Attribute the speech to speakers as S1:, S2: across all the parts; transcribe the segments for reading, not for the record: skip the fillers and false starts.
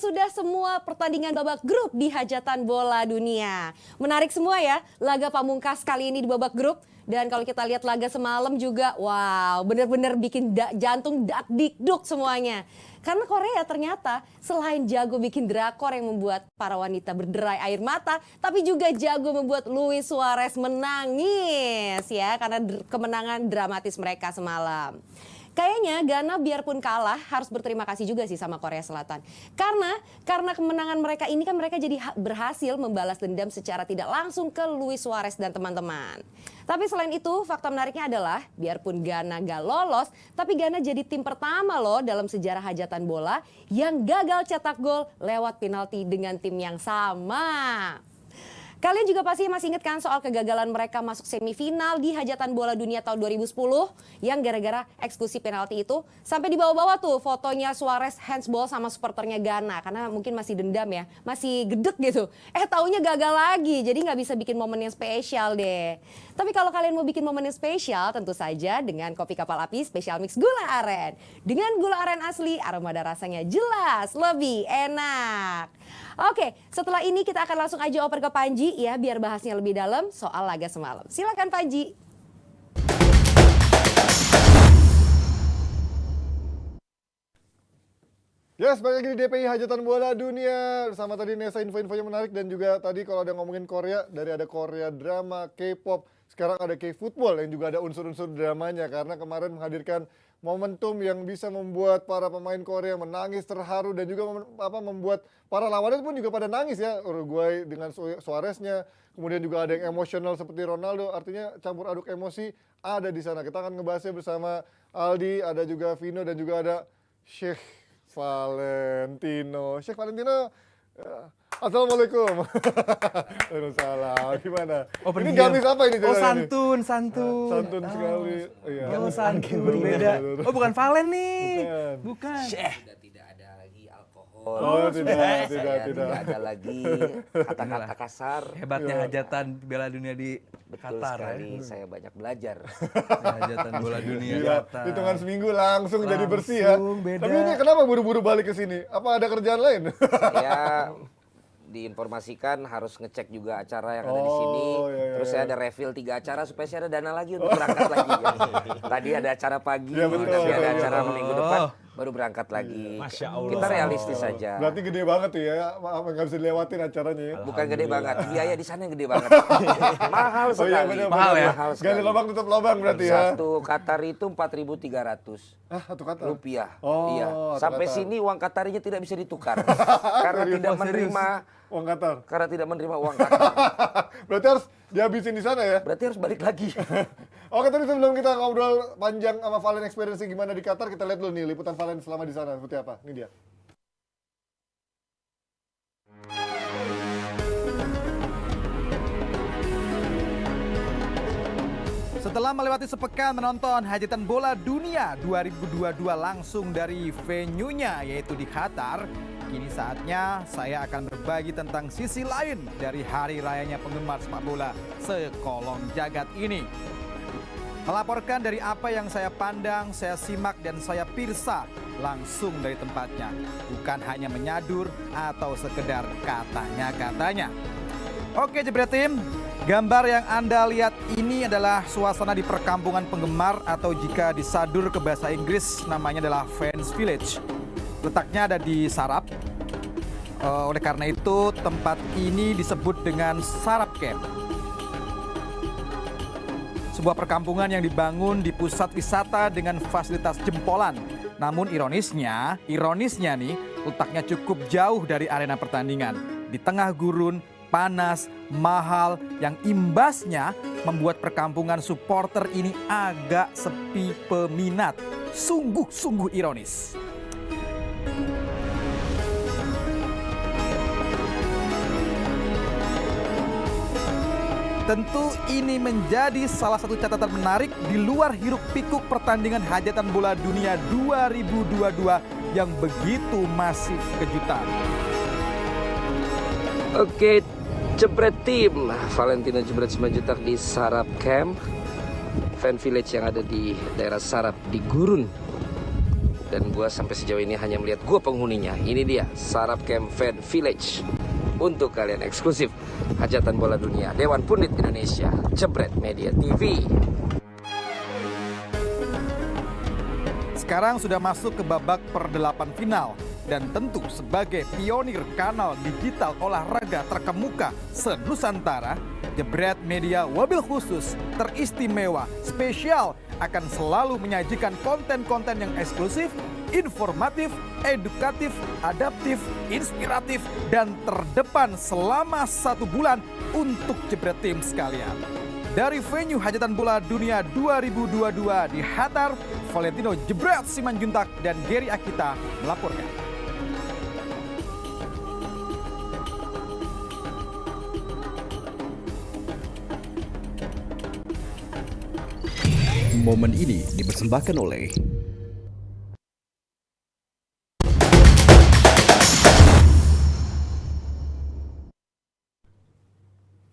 S1: sudah semua pertandingan babak grup di Hajatan Bola Dunia. Menarik semua ya, laga pamungkas kali ini di babak grup. Dan kalau kita lihat laga semalam juga, wow, bener-bener bikin jantung dak-dikduk semuanya. Karena Korea ternyata selain jago bikin drakor yang membuat para wanita berderai air mata, tapi juga jago membuat Luis Suarez menangis ya, karena kemenangan dramatis mereka semalam. Kayaknya Ghana biarpun kalah harus berterima kasih juga sih sama Korea Selatan. Karena kemenangan mereka ini kan mereka jadi berhasil membalas dendam secara tidak langsung ke Luis Suarez dan teman-teman. Tapi selain itu fakta menariknya adalah biarpun Ghana gak lolos, tapi Ghana jadi tim pertama loh dalam sejarah hajatan bola yang gagal cetak gol lewat penalti dengan tim yang sama. Kalian juga pasti masih ingat kan soal kegagalan mereka masuk semifinal di Hajatan Bola Dunia tahun 2010 yang gara-gara eksekusi penalti itu sampai dibawa-bawa tuh fotonya Suarez handsball sama supporternya Ghana karena mungkin masih dendam ya, masih gedek gitu. Taunya gagal lagi, jadi nggak bisa bikin momen yang spesial deh. Tapi kalau kalian mau bikin momen yang spesial tentu saja dengan kopi kapal api spesial mix gula aren. Dengan gula aren asli, aroma dan rasanya jelas lebih enak. Oke, setelah ini kita akan langsung aja oper ke Panji ya biar bahasnya lebih dalam soal laga semalam. Silakan Panji.
S2: Yes, balik lagi di DPI Hajatan Bola Dunia. Bersama tadi Nesa info-info yang menarik dan juga tadi kalau ada ngomongin Korea, dari ada Korea drama, K-pop, sekarang ada K-football yang juga ada unsur-unsur dramanya karena kemarin menghadirkan momentum yang bisa membuat para pemain Korea menangis terharu dan juga membuat para lawannya pun juga pada nangis ya. Uruguay dengan Suareznya, kemudian juga ada yang emosional seperti Ronaldo, artinya campur aduk emosi ada di sana. Kita akan ngebahasnya bersama Aldi, ada juga Vino dan juga ada Sheikh Valentino. Sheikh Valentino, assalamualaikum. Waalaikumsalam. Gimana? Ini gamis apa ini?
S3: Oh santun.
S2: Santun sekali. Iya.
S3: Oh santun berbeda. Oh bukan Valen nih. Bukan.
S4: Tidak ada lagi alkohol.
S2: Oh tidak.
S4: Tidak ada lagi kata-kata kasar.
S3: Hebatnya hajatan Bola Dunia di
S4: Betul
S3: Qatar
S4: sekali,
S3: ya.
S4: saya banyak belajar.
S3: Hajatan Bola Dunia
S2: Gila,
S3: Qatar.
S2: hitungan seminggu langsung jadi bersih ya.
S3: beda.
S2: Tapi ini kenapa buru-buru balik ke sini? Apa ada kerjaan lain?
S4: Saya diinformasikan harus ngecek juga acara yang ada di sini. Terus saya ada refill 3 acara supaya saya ada dana lagi untuk berangkat lagi. Tadi ada acara pagi,
S2: Ya, betul,
S4: nanti ada
S2: iya.
S4: acara minggu depan, baru berangkat lagi.
S3: Masya Allah.
S4: Kita realistis saja.
S2: Berarti gede banget tuh ya, nggak bisa dilewatin acaranya ya.
S4: Bukan gede banget, biaya di sana yang gede banget. Mahal
S2: Oh iya
S4: sekali.
S2: benar.
S3: Mahal ya?
S4: Mahal
S2: Gali
S4: sekali.
S2: lubang tutup lubang berarti ya.
S4: Satu Qatar itu 4.300
S2: Satu kata.
S4: rupiah.
S2: Oh,
S4: Iya.
S2: satu
S4: Sampai
S2: Qatar.
S4: sini uang Qatarinya tidak bisa ditukar karena tidak menerima
S2: Uang Qatar.
S4: uang Qatar.
S2: Berarti harus dihabisin di sana ya.
S4: Berarti harus balik lagi.
S2: Oke, tadi sebelum kita ngobrol panjang sama Valen experience gimana di Qatar, kita lihat dulu nih liputan Valen selama di sana seperti apa. Ini dia.
S5: Setelah melewati sepekan menonton Hajatan Bola Dunia 2022 langsung dari venue-nya yaitu di Qatar, kini saatnya saya akan berbagi tentang sisi lain dari hari rayanya penggemar sepak bola sekolong jagat ini. Melaporkan dari apa yang saya pandang, saya simak dan saya pirsa langsung dari tempatnya. Bukan hanya menyadur atau sekedar katanya-katanya. Oke Jebret Tim, gambar yang Anda lihat ini adalah suasana di perkampungan penggemar atau jika disadur ke bahasa Inggris namanya adalah Fans Village. Letaknya ada di Sarab. Oleh karena itu tempat ini disebut dengan Sarab Camp. Sebuah perkampungan yang dibangun di pusat wisata dengan fasilitas jempolan. Namun ironisnya nih letaknya cukup jauh dari arena pertandingan. Di tengah gurun, panas, mahal, yang imbasnya membuat perkampungan supporter ini agak sepi peminat. Sungguh-sungguh ironis. Tentu ini menjadi salah satu catatan menarik di luar hiruk pikuk pertandingan Hajatan Bola Dunia 2022 yang begitu masif kejutan.
S4: Oke, Jebret Tim, Valentino Jebret Simanjuntak di Sarab Camp, fan village yang ada di daerah Sarab di Gurun. Dan gue sampai sejauh ini hanya melihat gue penghuninya. Ini dia Sarap Camp Fan Village. Untuk kalian eksklusif Hajatan Bola Dunia Dewan Pundit Indonesia Jebret Media TV.
S5: Sekarang sudah masuk ke babak per-8 final. Dan tentu sebagai pionir kanal digital olahraga terkemuka se-Nusantara, Jebret Media wabil khusus, teristimewa, spesial akan selalu menyajikan konten-konten yang eksklusif, informatif, edukatif, adaptif, inspiratif, dan terdepan selama 1 bulan untuk Jebret tim sekalian. Dari venue Hajatan Bola Dunia 2022 di Qatar, Valentino Jebret Simanjuntak dan Gary Akita melaporkan.
S6: Momen ini dipersembahkan oleh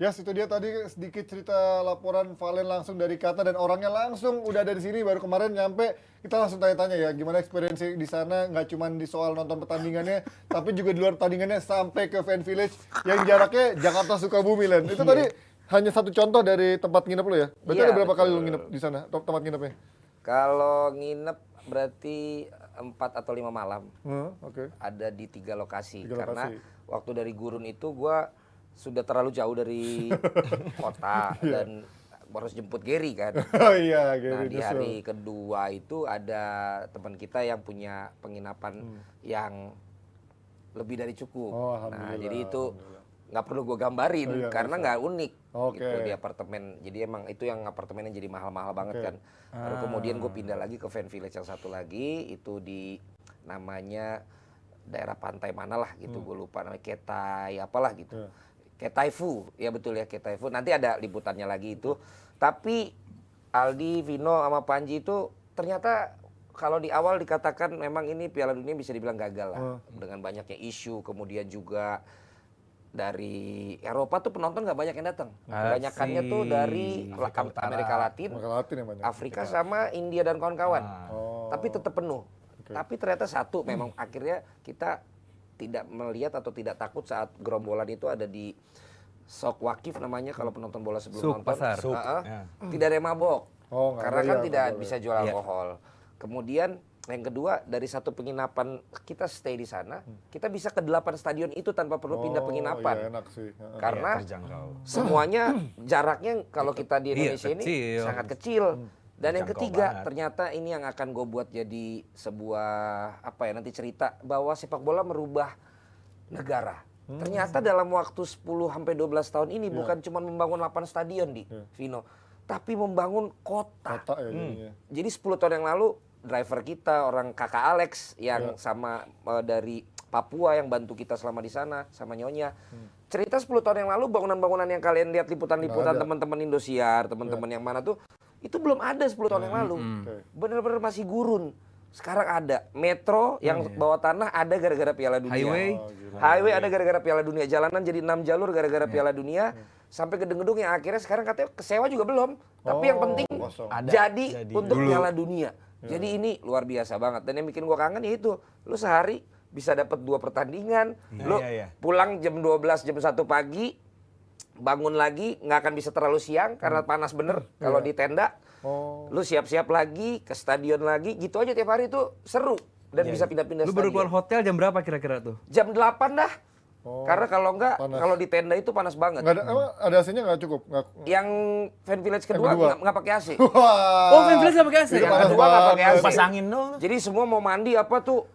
S2: Yes, itu dia tadi sedikit cerita laporan Valen langsung dari Qatar dan orangnya langsung udah ada di sini baru kemarin nyampe. Kita langsung tanya-tanya ya gimana experience di sana, nggak cuma di soal nonton pertandingannya tapi juga di luar pertandingannya sampai ke Fan Village yang jaraknya Jakarta Sukabumi, Len. Itu tadi hanya satu contoh dari tempat nginep lo ya? Berarti
S4: Iya,
S2: ada berapa kali
S4: betul.
S2: lo nginep di sana, tempat nginepnya?
S4: Kalau nginep berarti 4 atau 5 malam.
S2: Oke.
S4: Ada di 3 lokasi.
S2: 3
S4: Karena
S2: lokasi.
S4: waktu dari Gurun itu gue sudah terlalu jauh dari kota dan harus jemput Gary kan.
S2: Oh iya,
S4: Nah
S2: Gary
S4: di
S2: nyusul.
S4: hari kedua itu ada teman kita yang punya penginapan yang lebih dari cukup.
S2: Oh,
S4: Nah
S2: alhamdulillah,
S4: jadi itu
S2: alhamdulillah.
S4: nggak perlu gue gambarin
S2: Oh, iya,
S4: karena
S2: bisa.
S4: nggak unik
S2: Oke.
S4: gitu di apartemen. Jadi emang itu yang apartemennya jadi mahal-mahal banget
S2: Oke.
S4: kan. Lalu kemudian gue pindah lagi ke Fan Village yang satu lagi itu di namanya daerah pantai mana lah gitu, gue lupa namanya Ketai apalah gitu.
S2: Iya.
S4: Ketaifu, ya betul ya Ketaifu. Nanti ada liputannya lagi itu. Tapi Aldi, Vino sama Panji itu ternyata kalau di awal dikatakan memang ini Piala Dunia bisa dibilang gagal lah. Dengan banyaknya isu, kemudian juga dari Eropa tuh penonton nggak banyak yang datang. Kebanyakannya tuh dari Amerika Latin,
S2: Amerika Latin yang banyak.
S4: Afrika sama India dan kawan-kawan.
S2: Oh.
S4: Tapi tetap penuh. Tapi ternyata satu memang akhirnya kita tidak melihat atau tidak takut saat gerombolan itu ada di Sok Wakif namanya kalau penonton bola sebelum
S3: Sok
S4: nonton.
S3: pasar. Sok,
S4: Tidak ada yang mabok.
S2: Oh, nggak
S4: Karena
S2: ada,
S4: kan
S2: iya,
S4: tidak
S2: betul,
S4: bisa jual alkohol. Kemudian yang kedua dari satu penginapan kita stay di sana, kita bisa ke 8 stadion itu tanpa perlu pindah penginapan.
S2: Iya, enak sih.
S4: Karena semuanya jaraknya kalau kita di Indonesia ini
S3: kecil.
S4: sangat kecil. Dan yang
S6: Terjangkau
S4: ketiga,
S6: banget.
S4: ternyata ini yang akan gue buat jadi sebuah apa ya nanti cerita bahwa sepak bola merubah negara. Ternyata dalam waktu 10 sampai 12 tahun ini bukan cuma membangun 8 stadion di Vino, tapi membangun kota.
S2: Kota ya jadinya.
S4: Jadi 10 tahun yang lalu driver kita orang kakak Alex yang sama dari Papua yang bantu kita selama di sana sama Nyonya. Cerita 10 tahun yang lalu bangunan-bangunan yang kalian lihat liputan-liputan
S2: Nggak ada.
S4: teman-teman Indosiar, teman-teman yang mana tuh itu belum ada 10 tahun yang lalu. Bener-bener masih gurun. Sekarang ada metro yang bawah tanah ada gara-gara Piala Dunia.
S3: Highway.
S4: Highway ada gara-gara Piala Dunia. Jalanan jadi 6 jalur gara-gara Piala Dunia. Sampai gedung-gedung yang akhirnya sekarang katanya kesewa juga belum. Tapi yang penting
S2: kosong.
S4: jadi untuk Piala Dunia. Jadi ini luar biasa banget. Dan yang bikin gua kangen ya itu. Lu sehari bisa dapat 2 pertandingan. Lu pulang jam 12, jam 1 pagi. Bangun lagi, nggak akan bisa terlalu siang karena panas bener kalau di tenda. Lu siap-siap lagi, ke stadion lagi, gitu aja tiap hari tuh seru. Dan bisa pindah-pindah
S3: Lu baru
S4: stadion.
S3: keluar hotel jam berapa kira-kira tuh?
S4: Jam 8 dah. Karena kalau enggak,
S2: Panas.
S4: kalau di tenda itu panas banget.
S2: Nggak ada, emang ada AC-nya nggak cukup?
S4: Yang Fan Village kedua
S2: kedua.
S4: nggak pakai AC.
S2: Wah.
S3: Oh, Fan Village nggak pakai AC?
S2: Itu
S4: Yang
S2: panas
S4: kedua nggak pakai
S2: banget.
S4: AC.
S6: Pasangin dong.
S4: Jadi semua mau mandi apa tuh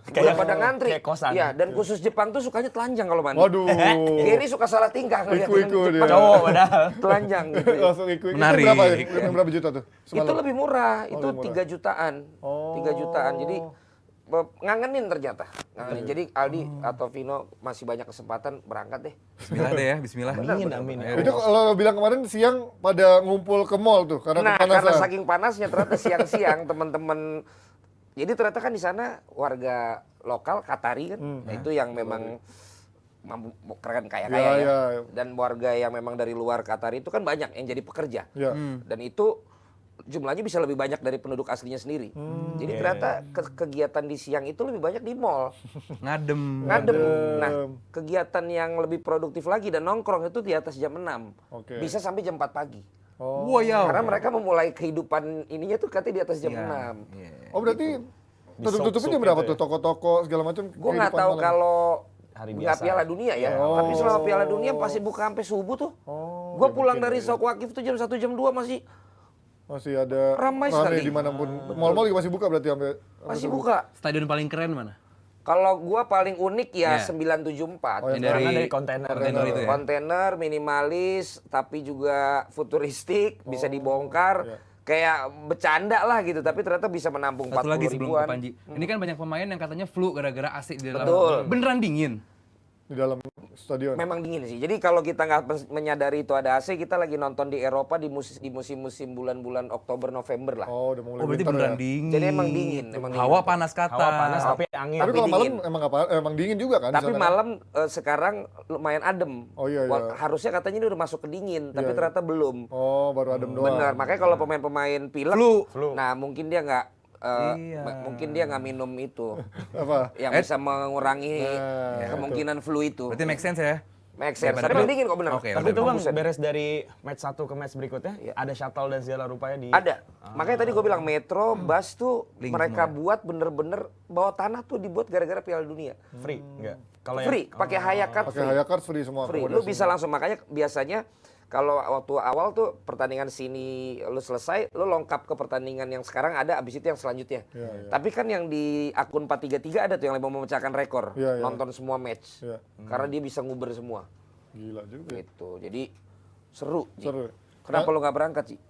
S6: Kayak-
S4: udah pada ngantri.
S6: kayak kosan.
S4: Iya, dan khusus Jepang tuh sukanya telanjang kalau mandi.
S2: Waduh.
S4: Gary suka salah tingkah ngeliat yang
S2: Iku-iku dia.
S4: Jepang
S6: Cowok padahal.
S4: telanjang gitu. ya.
S2: Langsung ikut.
S3: Menarik.
S2: Itu berapa ya? Yang berapa juta tuh?
S4: Itu
S2: Semalam?
S4: lebih murah, itu
S2: lebih murah.
S4: 3 jutaan. 3 jutaan. Jadi ngangenin ternyata. Ngangenin. Jadi Aldi atau Vino masih banyak kesempatan berangkat deh.
S3: Bismillah deh ya, bismillah.
S6: Amin.
S2: Itu kalau lo bilang kemarin siang pada ngumpul ke mall tuh karena
S4: Nah,
S2: kepanasan.
S4: karena saking panasnya ternyata siang-siang teman-teman. Jadi ternyata kan di sana warga lokal Qatari kan, itu yang memang mampu kaya-kaya
S2: Iya,
S4: ya.
S2: iya.
S4: Dan warga yang memang dari luar Qatar itu kan banyak yang jadi pekerja.
S2: Iya.
S4: Dan itu jumlahnya bisa lebih banyak dari penduduk aslinya sendiri. Jadi ternyata kegiatan di siang itu lebih banyak di mall.
S3: Ngadem.
S4: Nah, kegiatan yang lebih produktif lagi dan nongkrong itu di atas jam 6.
S2: Oke.
S4: Bisa sampai jam 4 pagi.
S3: Wah, ya.
S4: Karena mereka memulai kehidupan ininya tuh katanya di atas jam 6.
S2: Oh berarti tutup-tutupnya jam berapa tuh toko-toko segala macam?
S4: Gue nggak tahu kalau nggak Piala Dunia ya. Tapi selama Piala Dunia pasti buka sampai subuh tuh. Gue pulang dari Sok Wakif tuh jam 1 jam 2
S2: masih ada
S4: ramai sekali.
S2: dimanapun. Mall-mall juga masih buka berarti sampai
S4: masih buka.
S3: Stadion paling keren mana?
S4: Kalau gue paling unik ya 974.
S2: Oh, yang
S3: Dari
S7: kontainer.
S3: kontainer itu ya.
S4: Kontainer minimalis tapi juga futuristik, bisa dibongkar. Kayak bercanda lah gitu, tapi ternyata bisa menampung 40
S3: Satu lagi sebelum
S4: ribuan.
S3: ke Panji. Ini kan banyak pemain yang katanya flu gara-gara AC di dalam.
S4: Betul.
S3: Beneran dingin.
S2: di dalam stadion.
S4: Memang dingin sih. Jadi kalau kita nggak menyadari itu ada AC, kita lagi nonton di Eropa di musim-musim bulan-bulan Oktober November lah.
S2: Oh, udah mulai
S3: Oh berarti
S2: winter
S3: beneran
S2: ya.
S3: dingin.
S4: Jadi emang dingin, emang dingin.
S3: Hawa panas kata.
S7: Hawa panas tapi angin.
S2: Tapi kalau
S4: dingin.
S2: malam emang apa? Emang dingin juga kan? di
S4: Tapi
S2: sana?
S4: malam sekarang lumayan adem.
S2: Oh, iya, iya.
S4: Harusnya katanya ini udah masuk ke dingin, tapi
S2: Iya, iya.
S4: ternyata belum.
S2: Oh, baru adem doang.
S4: Benar, makanya kalau pemain-pemain pilek,
S7: Flu.
S4: nah mungkin dia nggak,
S3: Iya.
S4: mungkin dia nggak minum itu,
S2: Apa?
S4: yang bisa mengurangi kemungkinan flu itu.
S3: Berarti make sense ya.
S4: Make sense.
S3: Daripada
S4: Tapi emang dingin kok bener.
S3: Oke,
S7: Tapi itu bang,
S4: Buset.
S7: beres dari match 1 ke match berikutnya, ada shuttle dan segala rupanya di...
S4: Ada. Makanya tadi gue bilang metro, bus tuh
S3: Link
S4: mereka
S3: semua.
S4: buat bener-bener bawah tanah tuh dibuat gara-gara Piala Dunia.
S7: Free, enggak? Kalau
S4: Free, pakai Hayakart
S2: Pakai
S4: free.
S2: Hayakart free semua.
S4: Free. Lu bisa langsung, makanya biasanya kalau waktu awal tuh pertandingan sini lu selesai, lu lengkap ke pertandingan yang sekarang ada, abis itu yang selanjutnya.
S2: Iya, iya.
S4: Tapi kan yang di akun 433 ada tuh yang mau memecahkan rekor,
S2: Iya, iya.
S4: nonton semua match.
S2: Iya.
S4: Karena dia bisa nguber semua.
S2: Gila juga. ya.
S4: Gitu. Jadi seru. Ji.
S2: Seru.
S4: Kenapa lu nggak berangkat sih?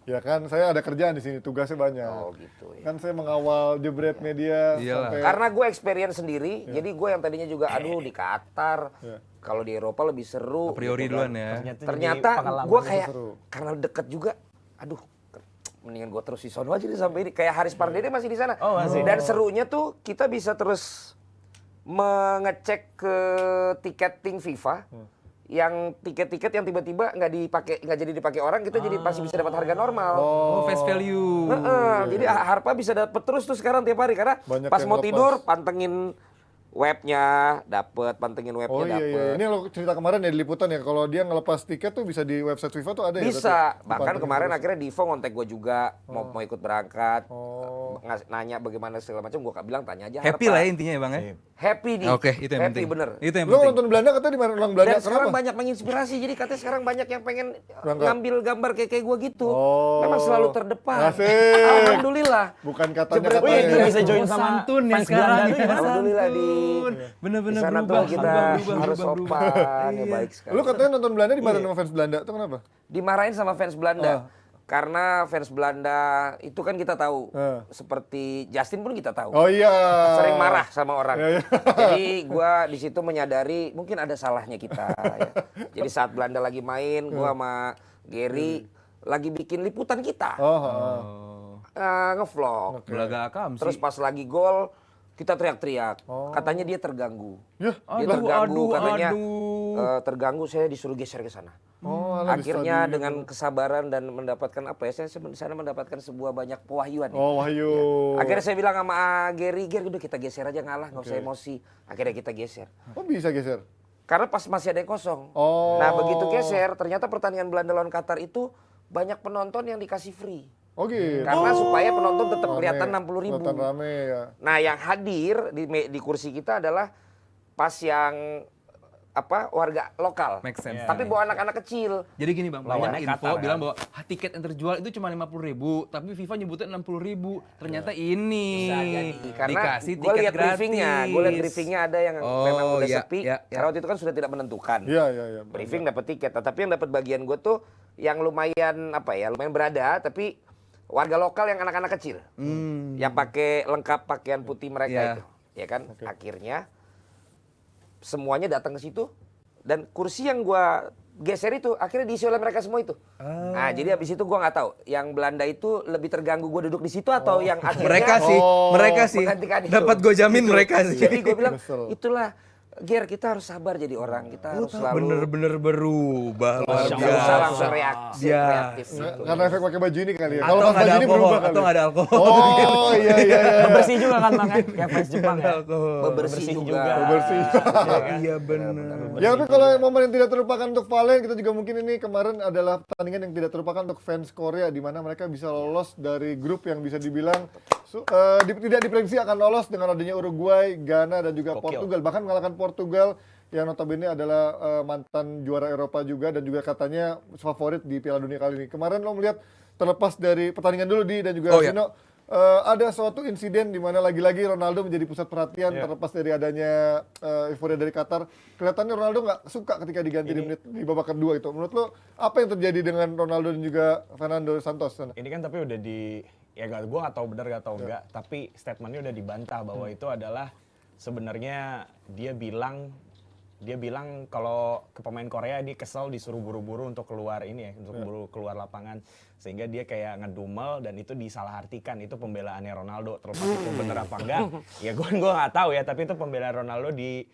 S2: Ya kan, saya ada kerjaan di sini, tugasnya banyak.
S4: Oh gitu ya.
S2: Kan saya mengawal jebret media
S3: Iyalah.
S2: sampai
S4: Karena gue experience sendiri, jadi gue yang tadinya juga aduh di Qatar,
S2: Iya.
S4: kalau di Eropa lebih seru.
S3: A priori
S4: gitu
S3: duluan
S4: kan.
S3: ya.
S4: Ternyata
S7: pengalaman
S4: gue
S7: itu
S4: kayak
S2: seru.
S4: karena deket juga, aduh mendingan gue terus di sono aja deh sampai ini. Kayak Haris Pardede masih di sana.
S7: Oh, masih.
S4: Dan serunya tuh kita bisa terus mengecek ke tiketing FIFA. Yang tiket-tiket yang tiba-tiba nggak jadi dipakai orang, kita jadi masih bisa dapat harga normal.
S3: Oh, face value.
S4: Jadi Harpa bisa dapat terus tuh sekarang tiap hari karena
S2: Banyak
S4: pas
S2: yang
S4: mau
S2: lepas.
S4: tidur pantengin webnya dapet, pantengin webnya
S2: Oh iya,
S4: dapet.
S2: iya. Ini lo cerita kemarin ya di liputan ya, kalau dia ngelepas tiket tuh bisa di website FIFA tuh ada ya?
S4: Bisa,
S2: berarti?
S4: bahkan
S2: Dipantengin
S4: kemarin
S2: terus.
S4: akhirnya Divo ngontek gue juga mau ikut berangkat,
S2: Oh.
S4: nanya bagaimana segala macam, gue bilang tanya aja.
S3: Happy
S4: Harpa.
S3: lah ya intinya ya bang ya.
S4: Happy nih.
S3: Oke, itu yang
S4: happy
S3: penting.
S4: bener.
S3: Itu yang
S2: Lo
S3: penting.
S2: nonton Belanda katanya di mana orang Belanda?
S4: Dan sekarang
S2: Kenapa?
S4: banyak menginspirasi, jadi katanya sekarang banyak yang pengen
S2: Berangkat.
S4: ngambil gambar kayak gue gitu.
S2: Oh.
S4: Memang selalu terdepan.
S2: Asik.
S4: Alhamdulillah.
S2: Bukan katanya
S4: Jebret
S7: Wih, itu
S2: katanya.
S7: bisa join
S3: Oh,
S7: sama
S3: santun ya
S7: fans
S3: sekarang
S7: Belanda
S3: ya.
S7: tuh gimana?
S4: Alhamdulillah di
S3: Bener-bener
S4: sana tuh
S3: berubah,
S4: kita harus sopan, ya baik sekali.
S2: Lo katanya nonton Belanda di mana sama fans Belanda? Itu kenapa?
S4: Dimarahin sama fans Belanda. Karena fans Belanda itu kan kita tahu, seperti Justin pun kita tahu.
S2: Oh iya.
S4: Sering marah sama orang.
S2: Iya, iya.
S4: Jadi gua di situ menyadari mungkin ada salahnya kita. Ya. Jadi saat Belanda lagi main, gua sama Gary lagi bikin liputan kita,
S2: Oh.
S4: ngevlog.
S3: Belaga akam
S4: Terus
S3: sih.
S4: pas lagi gol kita teriak-teriak. Katanya dia terganggu.
S2: Ya.
S4: Dia terganggu, katanya
S3: aduh.
S4: terganggu, saya disuruh geser ke sana.
S2: Oh, alah, di
S4: Akhirnya
S2: stadion.
S4: dengan kesabaran dan mendapatkan apa ya, saya di sana mendapatkan sebuah banyak pewahyuan. ya.
S2: Oh, Wahyu.
S4: Akhirnya saya bilang sama Gary, udah kita geser aja ngalah, nggak usah emosi. Akhirnya kita geser.
S2: Oh, bisa geser.
S4: Karena pas masih ada yang kosong.
S2: Oh.
S4: Nah begitu geser, ternyata pertandingan Belanda lawan Qatar itu banyak penonton yang dikasih free.
S2: Oh gitu.
S4: Karena supaya penonton tetap
S2: Rame.
S4: kelihatan 60.000.
S2: Kelihatan rame ya.
S4: Nah yang hadir di kursi kita adalah pas yang warga lokal.
S3: Make sense.
S4: Tapi bawa anak-anak kecil.
S3: Jadi gini bang,
S7: Lawannya
S3: banyak info
S7: Qatar,
S3: bilang bahwa tiket yang terjual itu cuma 50.000, tapi FIFA nyebutnya 60.000. Ternyata ini
S4: Bisa jadi. Karena
S3: dikasih
S4: gue
S3: tiket
S4: lihat
S3: gratis.
S4: briefingnya ada yang
S3: Oh,
S4: memang udah
S3: iya,
S4: sepi.
S3: iya, iya.
S4: Karena waktu itu kan sudah tidak menentukan.
S2: Iya, iya, iya.
S4: Briefing dapat tiket, tapi yang dapat bagian gue tuh yang lumayan lumayan berada, tapi warga lokal yang anak-anak kecil, yang pakai lengkap pakaian putih mereka
S3: Iya.
S4: itu, ya kan? Akhirnya semuanya datang ke situ dan kursi yang gue geser itu akhirnya diisi oleh mereka semua itu. Nah jadi habis itu gue nggak tahu, yang Belanda itu lebih terganggu gue duduk di situ atau yang akhirnya
S3: Mereka sih
S4: menggantikan itu.
S3: dapat gue jamin mereka sih.
S4: Jadi gue bilang
S2: Kesel.
S4: itulah Ger, kita harus sabar jadi orang. Kita harus selalu
S3: Bener-bener berubah luar
S4: nggak usah
S3: biasa.
S4: langsung reaksi
S3: Ya.
S4: kreatif gitu.
S2: Karena efek pakai baju ini kali ya.
S3: Atau
S2: Kalau pas
S3: nggak ada
S2: baju ini
S3: alkohol,
S2: berubah
S3: atau
S2: kali.
S3: nggak ada alkohol.
S2: Oh iya iya iya.
S7: Bersih juga kan Bang ya? Kayak fans Jepang ya.
S4: Bebersih juga.
S2: Bersih.
S3: Iya bener.
S2: Ya tapi kalau momen yang tidak terlupakan untuk Valen, kita juga mungkin ini kemarin adalah pertandingan yang tidak terlupakan untuk fans Korea, di mana mereka bisa lolos dari grup yang bisa dibilang tidak diprediksi akan lolos dengan adanya Uruguay, Ghana dan juga Portugal, bahkan mengalahkan Portugal yang notabene adalah mantan juara Eropa juga dan juga katanya favorit di Piala Dunia kali ini. Kemarin lo melihat, terlepas dari pertandingan dulu dan juga Vino, ada suatu insiden di mana lagi-lagi Ronaldo menjadi pusat perhatian terlepas dari adanya euforia dari Qatar. Kelihatannya Ronaldo nggak suka ketika diganti di babak kedua itu. Menurut lo apa yang terjadi dengan Ronaldo dan juga Fernando Santos?
S7: Ini kan tapi udah ya gue nggak tahu benar nggak tahu enggak, tapi statementnya udah dibantah bahwa itu adalah sebenarnya dia bilang kalau ke pemain Korea dia kesel disuruh buru-buru untuk keluar untuk buru keluar lapangan, sehingga dia kayak ngedumel dan itu disalahartikan. Itu pembelaannya Ronaldo, terlepas itu bener apa enggak ya gue nggak tahu ya, tapi itu pembelaan Ronaldo di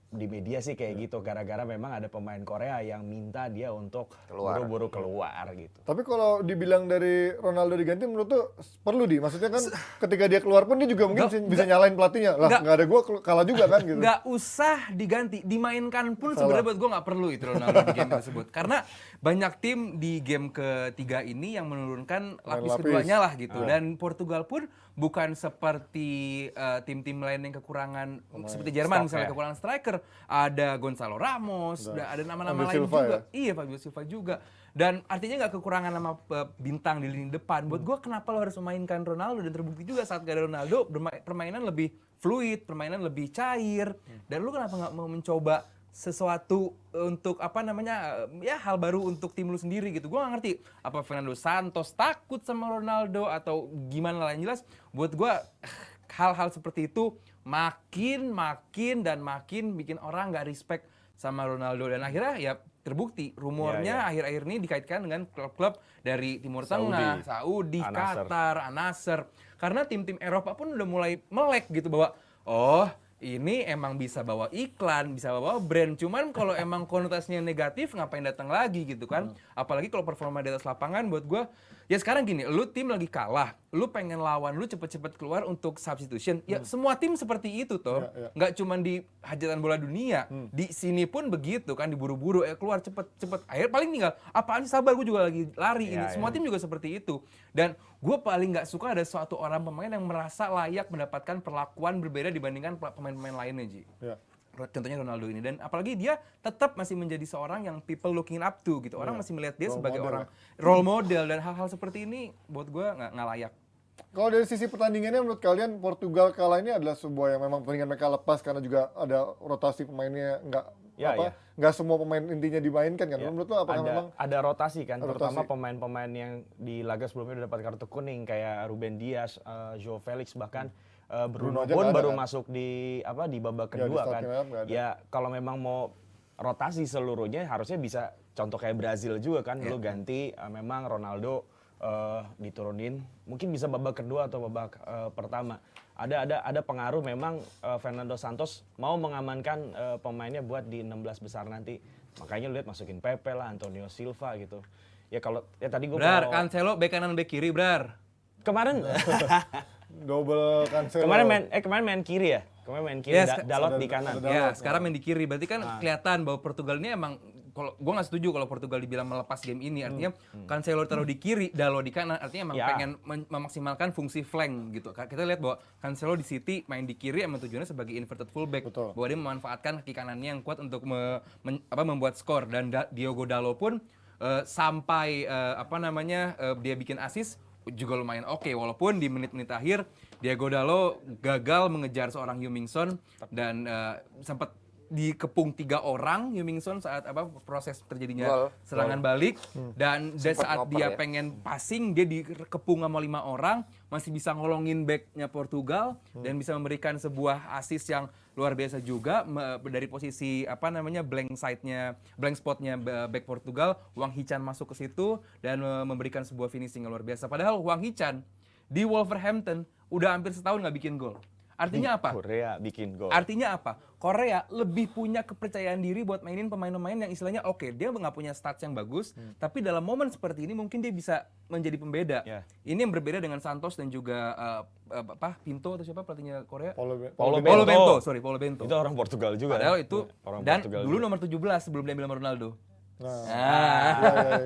S7: media sih kayak gitu, gara-gara memang ada pemain Korea yang minta dia untuk buru-buru keluar gitu.
S2: Tapi kalau dibilang dari Ronaldo diganti, menurut tuh perlu maksudnya kan ketika dia keluar pun dia juga mungkin bisa nyalain pelatihnya. Lah nggak ada gua kalah juga kan gitu.
S3: Nggak usah diganti, dimainkan pun sebenarnya buat gue nggak perlu itu Ronaldo di game tersebut. Karena banyak tim di game ketiga ini yang menurunkan lapis keduanya lah gitu. Dan Portugal pun bukan seperti tim-tim lain yang kekurangan, seperti Jerman misalnya kekurangan striker. Ada Gonzalo Ramos, ada nama-nama lain
S2: Silva
S3: juga.
S2: ya?
S3: Iya, Fabio Silva juga. Dan artinya nggak kekurangan nama bintang di lini depan. Buat gue kenapa lo harus memainkan Ronaldo, dan terbukti juga saat gak ada Ronaldo permainan lebih fluid, permainan lebih cair. Dan lu kenapa nggak mau mencoba sesuatu untuk hal baru untuk tim lu sendiri gitu. Gue gak ngerti apa Fernando Santos takut sama Ronaldo atau gimana lah. Yang jelas buat gue hal-hal seperti itu makin bikin orang nggak respect sama Ronaldo, dan akhirnya ya terbukti rumornya akhir-akhir ini dikaitkan dengan klub-klub dari Timur Tengah, Saudi, Qatar, Al-Nassr, karena tim-tim Eropa pun udah mulai melek gitu bahwa ini emang bisa bawa iklan, bisa bawa brand. Cuman kalau emang konotasinya negatif, ngapain datang lagi gitu kan? Apalagi kalau performa di atas lapangan, buat gue, ya sekarang gini, lu tim lagi kalah, lu pengen lawan lu cepet-cepet keluar untuk substitution. Ya semua tim seperti itu toh. Nggak cuma di hajatan bola dunia, di sini pun begitu kan, diburu-buru, keluar cepet-cepet. Akhirnya paling tinggal, apaan sih, sabar, gue juga lagi lari ini. Semua tim juga seperti itu. Dan gue paling nggak suka ada suatu orang pemain yang merasa layak mendapatkan perlakuan berbeda dibandingkan pemain-pemain lainnya, Ji. Contohnya Ronaldo ini, dan apalagi dia tetap masih menjadi seorang yang people looking up to gitu. Orang masih melihat dia sebagai orang role model, dan hal-hal seperti ini buat gue nggak layak.
S2: Kalau dari sisi pertandingannya, menurut kalian Portugal kalah ini adalah sebuah yang memang pertandingan mereka lepas karena juga ada rotasi pemainnya, nggak semua pemain intinya dimainkan kan? Menurut lo apakah memang
S7: ada rotasi kan, terutama pemain-pemain yang di laga sebelumnya udah dapat kartu kuning kayak Ruben Dias, Joao Felix, bahkan Bruno pun baru masuk di babak kedua kan. Ya kalau memang mau rotasi seluruhnya harusnya bisa contoh kayak Brazil juga kan, lu ganti memang Ronaldo diturunin, mungkin bisa babak kedua atau babak pertama. Ada pengaruh memang Fernando Santos mau mengamankan pemainnya buat di 16 besar nanti. Makanya lihat masukin Pepe lah, Antonio Silva gitu. Ya kalau tadi gue
S3: Cancelo bek kanan bek kiri,
S7: kemarin
S2: double Cancelo?
S7: Kemarin main kiri ya? Kemarin main kiri, Dalot di kanan.
S3: Ya, sekarang main di kiri. Berarti kan kelihatan bahwa Portugal ini emang, kalau gue nggak setuju kalau Portugal dibilang melepas game ini. Artinya Cancelo taruh di kiri, Dalot di kanan. Artinya emang pengen memaksimalkan fungsi flank gitu. Kita lihat bahwa Cancelo di City main di kiri emang tujuannya sebagai inverted fullback. Bahwa dia memanfaatkan kaki kanannya yang kuat untuk membuat skor. Dan Diogo Dalot pun sampai dia bikin assist juga lumayan oke, walaupun di menit-menit akhir Diogo Dalot gagal mengejar seorang Heung-min Son dan sempat dikepung 3 orang Heung-min Son saat proses terjadinya serangan balik, dan saat dia pengen passing dia dikepung sama 5 orang, masih bisa ngolongin backnya Portugal dan bisa memberikan sebuah assist yang luar biasa juga dari posisi blank spotnya back Portugal. Wang Hee-chan masuk ke situ dan memberikan sebuah finishing yang luar biasa. Padahal Wang Hee-chan di Wolverhampton udah hampir setahun nggak bikin gol. Artinya apa?
S7: Korea bikin gol.
S3: Artinya apa? Korea lebih punya kepercayaan diri buat mainin pemain-pemain yang istilahnya oke, dia nggak punya stats yang bagus, tapi dalam momen seperti ini mungkin dia bisa menjadi pembeda.
S7: Ya.
S3: Ini yang berbeda dengan Santos dan juga Pinto atau siapa pelatihnya Korea?
S2: Paulo
S3: Paulo Bento, sorry, Paulo Bento.
S7: Itu orang Portugal juga.
S3: Padahal itu
S7: orang
S3: dan
S7: Portugal
S3: dulu
S7: juga.
S3: nomor 17 sebelum diambil sama Ronaldo.
S2: Nah,
S3: Ah.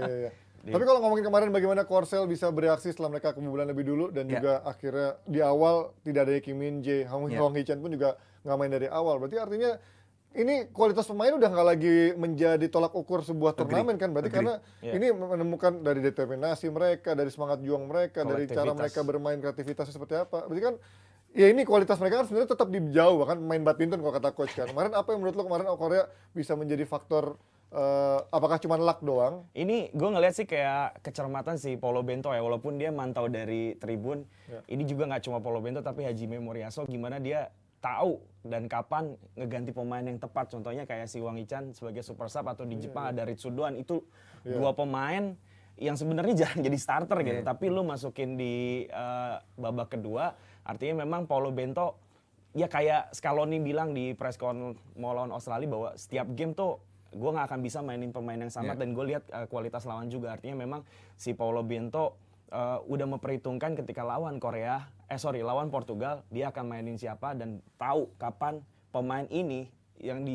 S2: iya. Tapi kalau ngomongin kemarin bagaimana Korsel bisa bereaksi setelah mereka kebobolan lebih dulu dan
S3: Ya.
S2: juga akhirnya di awal tidak ada Kim Min Jae, Hwang
S3: Ya.
S2: Hee-chan pun juga nggak main dari awal. Berarti artinya ini kualitas pemain udah nggak lagi menjadi tolak ukur sebuah turnamen kan? Berarti karena ini menemukan dari determinasi mereka, dari semangat juang mereka, dari cara mereka bermain, kreativitasnya seperti apa. Berarti kan ya ini kualitas mereka kan sebenarnya tetap dijauh, bahkan main badminton kalau kata coach kan. Kemarin apa yang menurut lo kemarin Korea bisa menjadi faktor apakah cuma luck doang?
S7: Ini gue ngeliat sih kayak kecermatan si Paulo Bento ya, walaupun dia mantau dari tribun. Ini juga nggak cuma Paulo Bento tapi Hajime Moriyasu, gimana dia tahu dan kapan ngeganti pemain yang tepat. Contohnya kayak si Hwang Hee-chan sebagai super sub, atau di Jepang ada Ritsu Doan. Itu dua pemain yang sebenarnya jarang jadi starter gitu, tapi lu masukin di babak kedua, artinya memang Paulo Bento ya kayak Scaloni bilang di press con mau lawan Australia bahwa setiap game tuh gue nggak akan bisa mainin pemain yang sama, dan gue lihat kualitas lawan juga. Artinya memang si Paulo Bento udah memperhitungkan ketika lawan lawan Portugal, dia akan mainin siapa dan tahu kapan pemain ini yang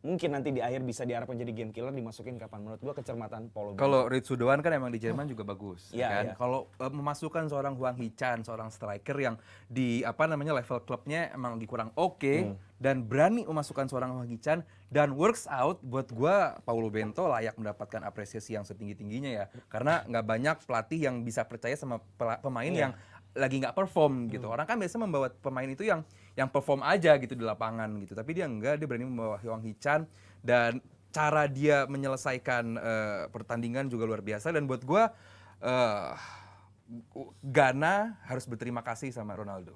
S7: mungkin nanti di akhir bisa diharapkan jadi game killer dimasukin kapan. Menurut gue kecermatan Paulo Bento.
S3: Kalau Ritsu Doan kan emang di Jerman juga bagus,
S7: Iya,
S3: kan?
S7: iya.
S3: Kalau memasukkan seorang Hwang Hee-chan, seorang striker yang di level klubnya emang dikurang oke, dan berani memasukkan seorang Hwang Hee-chan dan works out, buat gua Paulo Bento layak mendapatkan apresiasi yang setinggi-tingginya ya. Karena nggak banyak pelatih yang bisa percaya sama pemain yang lagi nggak perform gitu. Orang kan biasa membawa pemain itu yang perform aja gitu di lapangan gitu. Tapi dia enggak, dia berani membawa Hwang Hee-chan, dan cara dia menyelesaikan pertandingan juga luar biasa. Dan buat gua Ghana harus berterima kasih sama Ronaldo.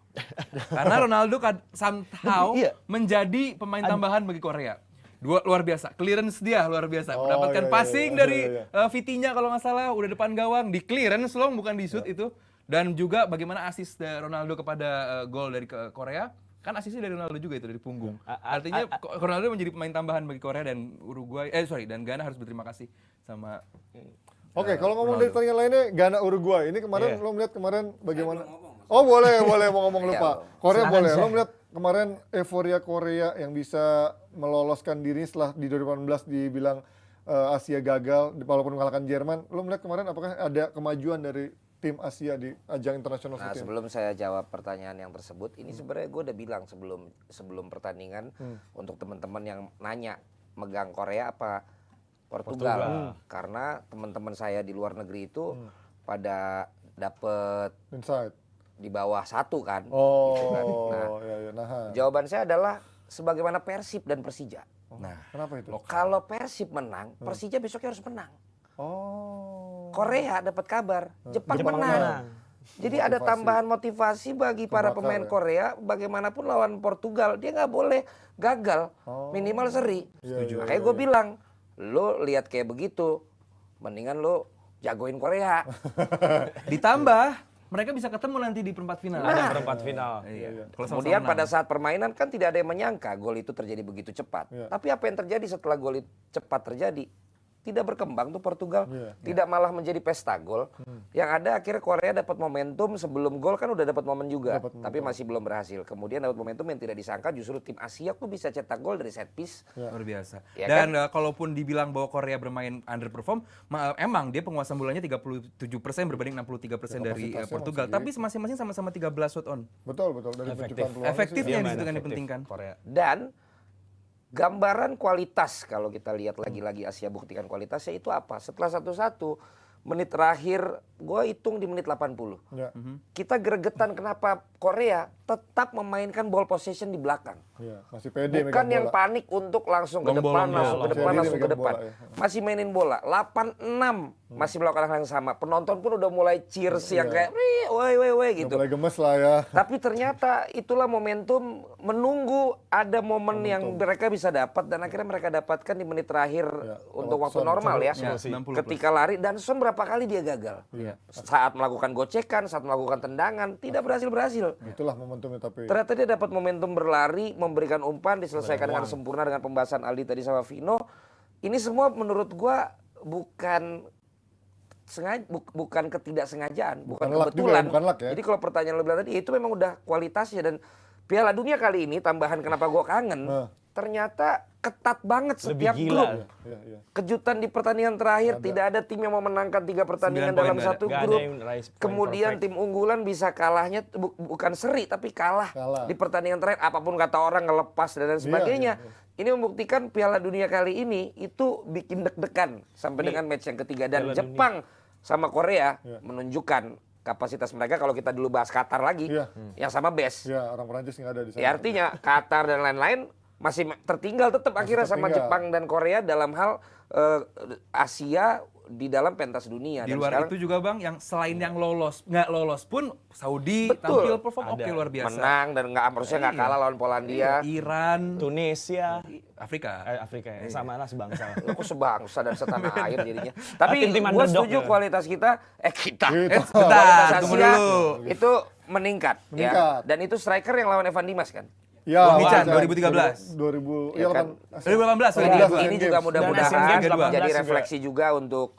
S3: Karena Ronaldo somehow menjadi pemain tambahan bagi Korea. Luar biasa, clearance dia luar biasa. Mendapatkan passing dari Vitinha kalau nggak salah, udah depan gawang, di clearance loh, bukan di shoot itu. Dan juga bagaimana assist Ronaldo kepada gol dari Korea, kan asisnya dari Ronaldo juga itu, dari punggung. Artinya Ronaldo menjadi pemain tambahan bagi Korea, dan dan Ghana harus berterima kasih sama
S2: Oke, kalau ngomong dari pertandingan lainnya, Ghana Uruguay. Ini kemarin lo melihat kemarin bagaimana? Oh boleh mau ngomong lupa. Korea boleh. Lo melihat kemarin euforia Korea yang bisa meloloskan diri setelah di 2018 dibilang Asia gagal, walaupun mengalahkan Jerman. Lo melihat kemarin apakah ada kemajuan dari tim Asia di ajang internasional
S4: Nah,
S2: seperti ini?
S4: sebelum saya jawab pertanyaan yang tersebut, ini sebenarnya gue udah bilang sebelum pertandingan untuk teman-teman yang nanya megang Korea apa Portugal. Karena teman-teman saya di luar negeri itu pada dapet
S2: Inside.
S4: di bawah 1 kan.
S2: Oh,
S4: Gitu kan. Nah, jawaban saya adalah sebagaimana Persib dan Persija.
S3: Nah,
S2: kenapa itu?
S4: Kalau Persib menang, Persija besoknya harus menang.
S2: Oh.
S4: Korea dapat kabar, Jepang menang. Jadi ada tambahan motivasi bagi para pemain Korea, bagaimanapun lawan Portugal, dia nggak boleh gagal, minimal seri. Makanya gue bilang, lo lihat kayak begitu, mendingan lo jagoin Korea.
S3: ditambah mereka bisa ketemu nanti di perempat final.
S7: Ada perempat final.
S3: Iya. Kalau sama-sama
S4: Kemudian
S3: menang.
S4: pada saat permainan kan tidak ada yang menyangka gol itu terjadi begitu cepat. Tapi apa yang terjadi setelah gol itu cepat terjadi? Tidak berkembang tuh Portugal, tidak malah menjadi pesta gol. Yang ada akhirnya Korea dapat momentum, sebelum gol kan udah dapat momen juga, tapi masih belum berhasil. Kemudian dapat momentum yang tidak disangka, justru tim Asia tuh bisa cetak gol dari set piece.
S3: Luar biasa.
S4: Ya
S3: Dan kalaupun dibilang bahwa Korea bermain underperform, emang dia penguasaan bolanya 37% berbanding 63% dari Portugal. Tapi masing-masing sama-sama 13 shot on.
S2: Betul. Dari penciptaan peluang
S3: Efektifnya
S2: sih.
S3: di situ kan yang dipentingkan.
S7: Korea.
S4: Dan gambaran kualitas, kalau kita lihat lagi-lagi Asia buktikan kualitasnya itu apa? Setelah 1-1, menit terakhir gue hitung di menit 80.
S2: Ya.
S4: Kita gregetan kenapa Korea tetap memainkan ball possession di belakang.
S2: Iya, masih pede
S4: Bukan
S2: megang
S4: yang
S2: bola.
S4: panik untuk langsung ke
S3: Long
S4: depan,
S3: ball, long
S4: langsung
S3: ball.
S4: ke depan,
S2: Jadi
S4: langsung ke
S2: megang
S4: depan.
S2: bola, ya.
S4: Masih mainin bola. 8-6 masih melakukan hal yang sama. Penonton pun udah mulai cheers yang kayak, woi gitu.
S2: Udah mulai gemes lah ya.
S4: Tapi ternyata itulah momentum menunggu ada momen yang mereka bisa dapat dan akhirnya mereka dapatkan di menit terakhir untuk waktu
S2: Son,
S4: normal ya.
S3: Ya, 90
S4: Ketika lari dan Son berapa kali dia gagal.
S3: Iya.
S4: Saat melakukan gocekan, saat melakukan tendangan, tidak berhasil.
S2: Itulah momentumnya tapi.
S4: Ternyata dia dapat momentum berlari, memberikan umpan, diselesaikan dengan sempurna dengan pembahasan Aldi tadi sama Vino. Ini semua menurut gua bukan sengaja, bukan ketidaksengajaan, bukan
S2: luck juga
S4: kebetulan.
S2: ya, bukan luck ya.
S4: Jadi kalau pertanyaan lo bilang tadi, itu memang udah kualitasnya. Dan Piala Dunia kali ini, tambahan kenapa gua kangen, ternyata ketat banget setiap
S7: gila.
S4: grup.
S2: Iya.
S4: Kejutan di pertandingan terakhir, tidak ada tim yang mau menangkan 3 pertandingan
S3: 9 poin
S4: dalam
S3: nggak ada.
S4: satu
S7: Nggak ada
S4: grup.
S7: yang raise point
S4: Kemudian
S7: perfect.
S4: tim unggulan bisa kalahnya bukan seri tapi kalah di pertandingan terakhir. Apapun kata orang ngelepas dan lain sebagainya. Ini membuktikan Piala Dunia kali ini itu bikin deg-degan sampai dengan match yang ketiga. Dan
S7: Piala
S4: Jepang sama Korea menunjukkan kapasitas mereka. Kalau kita dulu bahas Qatar lagi, yang sama best.
S2: Iya, orang Perancis nggak ada di sana.
S4: Ya artinya Qatar dan lain-lain masih tertinggal tetap akhirnya sama
S2: tertinggal.
S4: Jepang dan Korea dalam hal Asia di dalam pentas dunia.
S3: Di
S4: Dan
S3: luar
S4: sekarang
S3: itu juga Bang, yang selain yang nggak lolos pun Saudi
S4: Betul.
S3: tampil perform oke luar biasa.
S4: menang dan harusnya nggak kalah lawan Polandia.
S3: Iran,
S7: Tunisia,
S3: Afrika.
S7: Afrika ya, sama lah sebangsa.
S4: Aku sebangsa dan setanah air jadinya. Tapi
S7: Tim-tim
S4: gue
S7: underdog
S4: setuju
S7: ya.
S4: kualitas kita, kualitas
S3: Bentar, tunggu
S4: Asia
S3: dulu.
S4: itu meningkat. Ya.
S2: Meningkat.
S4: Dan itu striker yang lawan Evan Dimas kan.
S2: Ya,
S3: Wah, Michan,
S2: wajar.
S3: 2013.
S2: 2000,
S4: Ya kan?
S3: 2018,
S4: Ini,
S2: 2018,
S4: ini
S2: Asian
S4: juga
S2: Games.
S4: mudah-mudahan
S7: Dan Asian Games 18
S4: jadi
S7: juga.
S4: refleksi juga untuk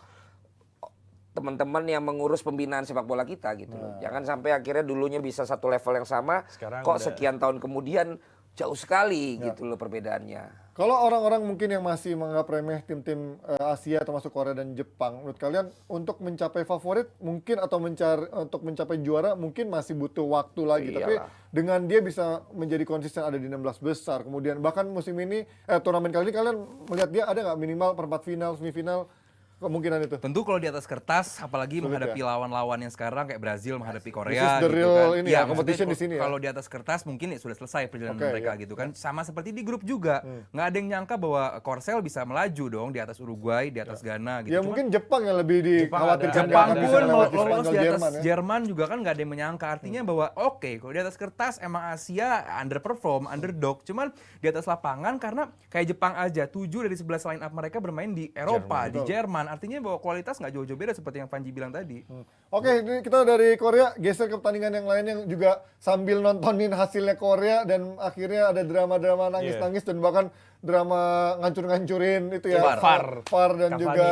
S4: teman-teman yang mengurus pembinaan sepak bola kita gitu loh. Jangan sampai akhirnya dulunya bisa satu level yang sama,
S7: Sekarang
S4: kok
S7: udah-
S4: sekian tahun kemudian jauh sekali gitu loh perbedaannya.
S2: Kalau orang-orang mungkin yang masih menganggap remeh tim-tim Asia termasuk Korea dan Jepang, menurut kalian untuk mencapai favorit mungkin atau untuk mencapai juara mungkin masih butuh waktu lagi. Tapi
S4: Iyalah.
S2: dengan dia bisa menjadi konsisten ada di 16 besar, kemudian bahkan musim ini turnamen kali ini kalian melihat dia ada nggak minimal perempat final, semifinal kemungkinan itu?
S3: Tentu kalau di atas kertas, apalagi
S2: Sulit
S3: menghadapi
S2: ya?
S3: lawan-lawan yang sekarang kayak Brazil menghadapi Korea
S2: This is the
S3: gitu
S2: real
S3: kan.
S2: ini ya,
S3: maksudnya
S2: competition di sini ya?
S3: Kalau di atas kertas mungkin ya sudah selesai perjalanan
S2: Oke,
S3: mereka
S2: ya.
S3: gitu kan. Sama seperti di grup juga. Nggak ada yang nyangka bahwa Korsel bisa melaju dong di atas Uruguay, di atas Ghana gitu.
S2: Ya
S3: Cuman
S2: mungkin Jepang yang lebih dikhawatirkan
S3: Jepang
S2: nggak akan bisa
S3: pun
S2: melewati
S3: lolos
S2: Spanyol,
S3: di atas
S2: Jerman ya.
S3: Jerman juga kan nggak ada yang menyangka. Artinya bahwa oke, kalau di atas kertas emang Asia underperform, underdog. Cuman di atas lapangan karena kayak Jepang aja, 7 dari 11 line up mereka bermain di Eropa, di Jerman. Artinya bahwa kualitas nggak jauh-jauh beda seperti yang Panji bilang tadi.
S2: Oke, ini kita dari Korea geser ke pertandingan yang lain yang juga sambil nontonin hasilnya Korea dan akhirnya ada drama-drama nangis-nangis dan bahkan drama ngancur-ngancurin itu ya. VAR dan
S7: Cavani.
S2: juga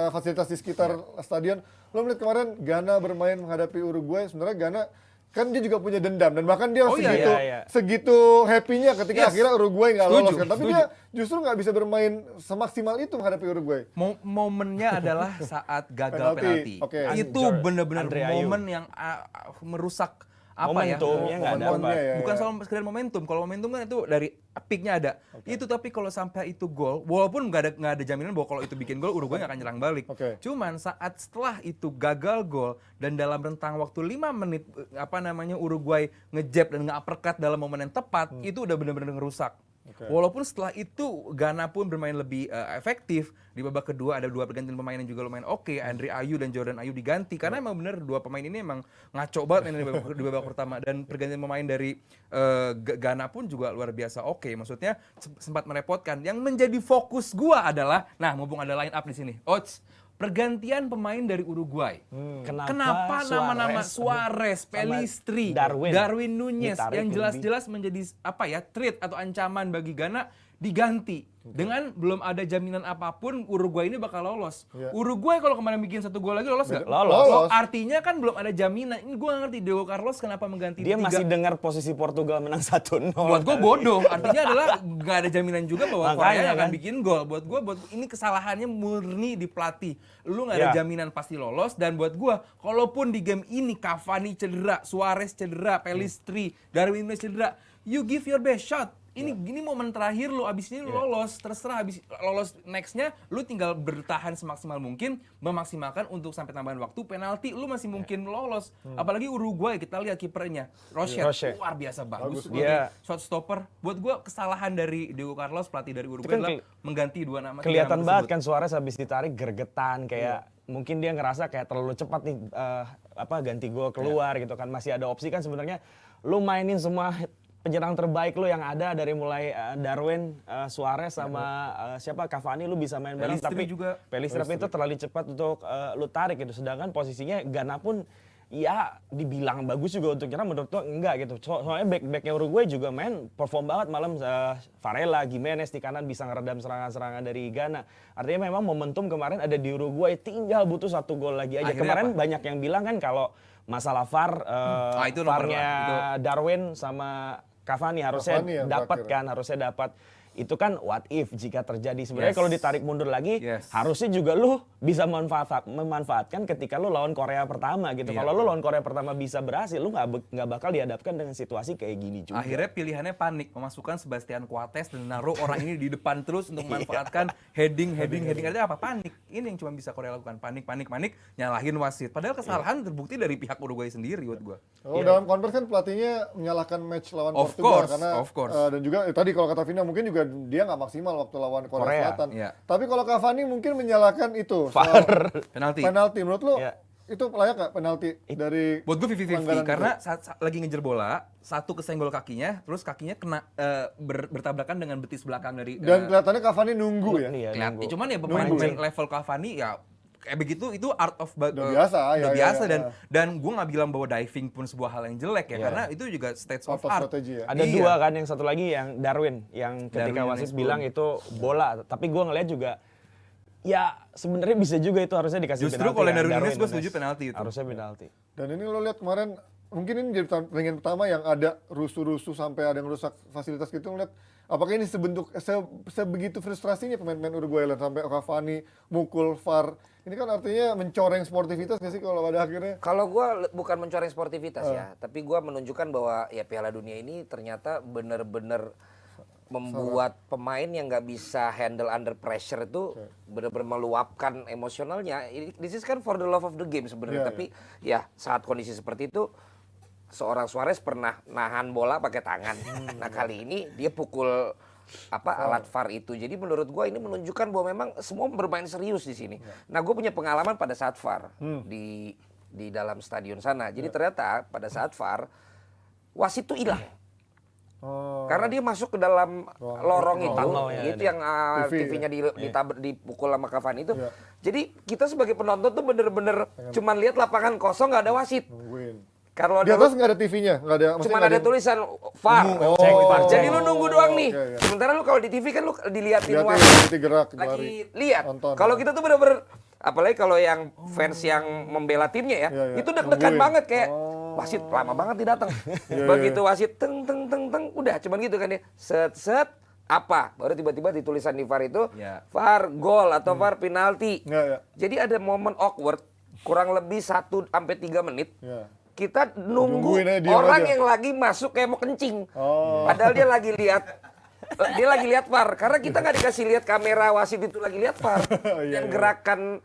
S2: fasilitas di sekitar stadion. Lo melihat kemarin Ghana bermain menghadapi Uruguay, sebenarnya Ghana kan dia juga punya dendam dan bahkan dia
S3: Oh, iya,
S2: segitu
S7: iya.
S2: segitu happy-nya ketika
S3: Yes.
S2: akhirnya Uruguay nggak
S3: Setuju,
S2: lolos kan. Tapi
S3: setuju.
S2: dia justru nggak bisa bermain semaksimal itu menghadapi Uruguay.
S3: Momennya adalah saat gagal
S2: Penalti.
S3: penalti.
S2: Oke.
S3: Itu benar-benar
S7: Andre Ayew.
S3: momen yang merusak apa
S7: Momentumnya nggak
S2: Momentumnya
S7: dapat.
S2: ya.
S3: Bukan soal sekedar momentum. Kalau momentum kan itu dari peaknya ada. Itu tapi kalau sampai itu gol, walaupun nggak ada jaminan bahwa kalau itu bikin gol Uruguay nggak akan nyerang balik.
S2: Oke.
S3: Cuman saat setelah itu gagal gol dan dalam rentang waktu 5 menit Uruguay ngejab dan nge-uppercut dalam momen yang tepat, itu udah benar-benar ngerusak. Walaupun setelah itu Ghana pun bermain lebih efektif. Di babak kedua ada 2 pergantian pemain yang juga lumayan oke. Andre Ayew dan Jordan Ayew diganti karena emang bener 2 pemain ini emang ngaco banget ini di babak pertama. Dan pergantian pemain dari Ghana pun juga luar biasa oke. Maksudnya sempat merepotkan. Yang menjadi fokus gua adalah, nah mumpung ada line up di sini. Pergantian pemain dari Uruguay. Kenapa nama-nama Suarez, Pelistri, Darwin Nunez
S7: ditarik
S3: yang
S7: lebih.
S3: jelas-jelas menjadi threat atau ancaman bagi Ghana diganti dengan belum ada jaminan apapun Uruguay ini bakal lolos. Uruguay kalau kemarin bikin 1 gol lagi lolos nggak?
S2: Lolos.
S3: Artinya kan belum ada jaminan. Ini gue nggak ngerti Diego Carlos kenapa mengganti
S7: Dia
S3: 3.
S7: masih dengar posisi Portugal menang 1-0.
S3: Buat gue bodoh. Artinya adalah nggak ada jaminan juga bahwa
S7: Makanya
S3: Korea akan
S7: kan.
S3: bikin gol. Buat gue ini kesalahannya murni di pelatih. Lu nggak ada
S7: Ya.
S3: jaminan pasti lolos. Dan buat gue, kalaupun di game ini Cavani cedera, Suarez cedera, Pelistri, Darwin Nunez cedera, you give your best shot. Ini momen terakhir lu, abis ini lu lolos, terserah abis lolos nextnya lu tinggal bertahan semaksimal mungkin, memaksimalkan untuk sampai tambahan waktu penalti lu masih mungkin lolos. Apalagi Uruguay, kita lihat kipernya Rocher, luar biasa bagus sebagai shot stopper. Buat gua kesalahan dari Diego Carlos, pelatih dari Uruguay, adalah mengganti dua nama.
S7: Kelihatan banget kan Suarez habis ditarik gergetan kayak mungkin dia ngerasa kayak terlalu cepat nih ganti gol keluar gitu kan. Masih ada opsi kan sebenarnya lu mainin semua penyerang terbaik lu yang ada dari mulai Darwin, Suarez sama siapa Cavani, lu bisa main bareng, tapi Pelistri itu terlalu cepat untuk lu tarik gitu. Sedangkan posisinya Ghana pun ya dibilang bagus juga untuk nyerang, menurut gua enggak gitu. Soalnya back-backnya Uruguay juga main perform banget malam. Varela, Gimenez di kanan bisa ngeredam serangan-serangan dari Ghana. Artinya memang momentum kemarin ada di Uruguay, tinggal butuh 1 gol lagi aja.
S3: Akhirnya
S7: kemarin banyak yang bilang kan kalau masalah VAR, VAR-nya Darwin sama Cavani harusnya dapat kan, harusnya dapat. Itu kan what if jika terjadi. Sebenarnya kalau ditarik mundur lagi, harusnya juga lu bisa memanfaatkan ketika lu lawan Korea pertama gitu. Kalau lu lawan Korea pertama bisa berhasil, lu nggak bakal dihadapkan dengan situasi kayak gini juga.
S3: Akhirnya pilihannya panik, memasukkan Sebastian Coates dan naruh orang ini di depan terus untuk memanfaatkan heading. Artinya apa? Panik. Ini yang cuma bisa Korea lakukan. Panik, nyalahin wasit. Padahal kesalahan terbukti dari pihak Uruguay sendiri buat gua.
S2: Dalam konvers kan pelatihnya menyalahkan match lawan Portugal karena dan juga tadi kalau kata Vina mungkin juga dia nggak maksimal waktu lawan Korea Selatan. Tapi kalau Cavani mungkin menyalahkan itu penalti. Menurut lo itu layak nggak penalti dari?
S3: Buat gue 50-50 karena saat lagi ngejar bola, satu kesenggol kakinya, terus kakinya kena bertabrakan dengan betis belakang dari.
S2: Dan kelihatannya Cavani nunggu ya.
S3: Kelihatan. Cuman ya pemain level Cavani ya kayak begitu, itu art of
S2: udah biasa,
S3: dan gue nggak bilang bahwa diving pun sebuah hal yang jelek ya, karena itu juga stage of art.
S7: Ada dua kan, yang satu lagi yang Darwin yang ketika wasit bilang itu bola, tapi gue ngeliat juga ya sebenarnya bisa juga itu harusnya dikasih penalti.
S3: Justru kalau Darwin Nunes gue setuju penalti itu.
S7: Harusnya penalti.
S2: Dan ini lo lihat kemarin, mungkin ini jadi pertandingan pertama yang ada rusuh-rusuh sampai ada yang rusak fasilitas gitu. Ngeliat apakah ini sebegitu frustrasinya pemain-pemain Uruguay sampai Cavani mukul VAR. Ini kan artinya mencoreng sportivitas nggak sih kalau pada akhirnya?
S4: Kalau gue bukan mencoreng sportivitas ya, tapi gue menunjukkan bahwa ya Piala Dunia ini ternyata benar-benar membuat pemain yang nggak bisa handle under pressure itu benar-benar meluapkan emosionalnya. This is kan for the love of the game sebenarnya, tapi ya saat kondisi seperti itu seorang Suarez pernah nahan bola pakai tangan. Nah kali ini dia pukul alat VAR itu. Jadi menurut gue ini menunjukkan bahwa memang semua bermain serius di sini. Nah gue punya pengalaman pada saat VAR di dalam stadion sana. Jadi ternyata pada saat VAR wasit itu hilang. Karena dia masuk ke dalam lorong itu yang TV-nya dipukul sama Cavani itu. Jadi kita sebagai penonton tuh bener-bener cuman lihat lapangan kosong nggak ada wasit. Kalau
S2: di atas nggak ada TV-nya, nggak ada.
S4: Cuma ada tulisan VAR. Jadi lu nunggu doang nih. Sementara lu kalau di TV kan lu diliatin wasit lagi lihat. Kalau kita tuh bener-bener, apalagi kalau yang fans yang membela timnya ya, itu deg-degan banget kayak wasit lama banget datang. Begitu wasit teng udah cuman gitu kan ya. Set apa? Baru tiba-tiba di tulisan di VAR itu VAR gol atau VAR penalti. Jadi ada momen awkward kurang lebih 1 sampai 3 menit. Kita nunggu orang yang lagi masuk kayak mau kencing. Padahal dia lagi lihat VAR. Karena kita nggak dikasih lihat kamera wasit itu lagi lihat VAR. Dan gerakan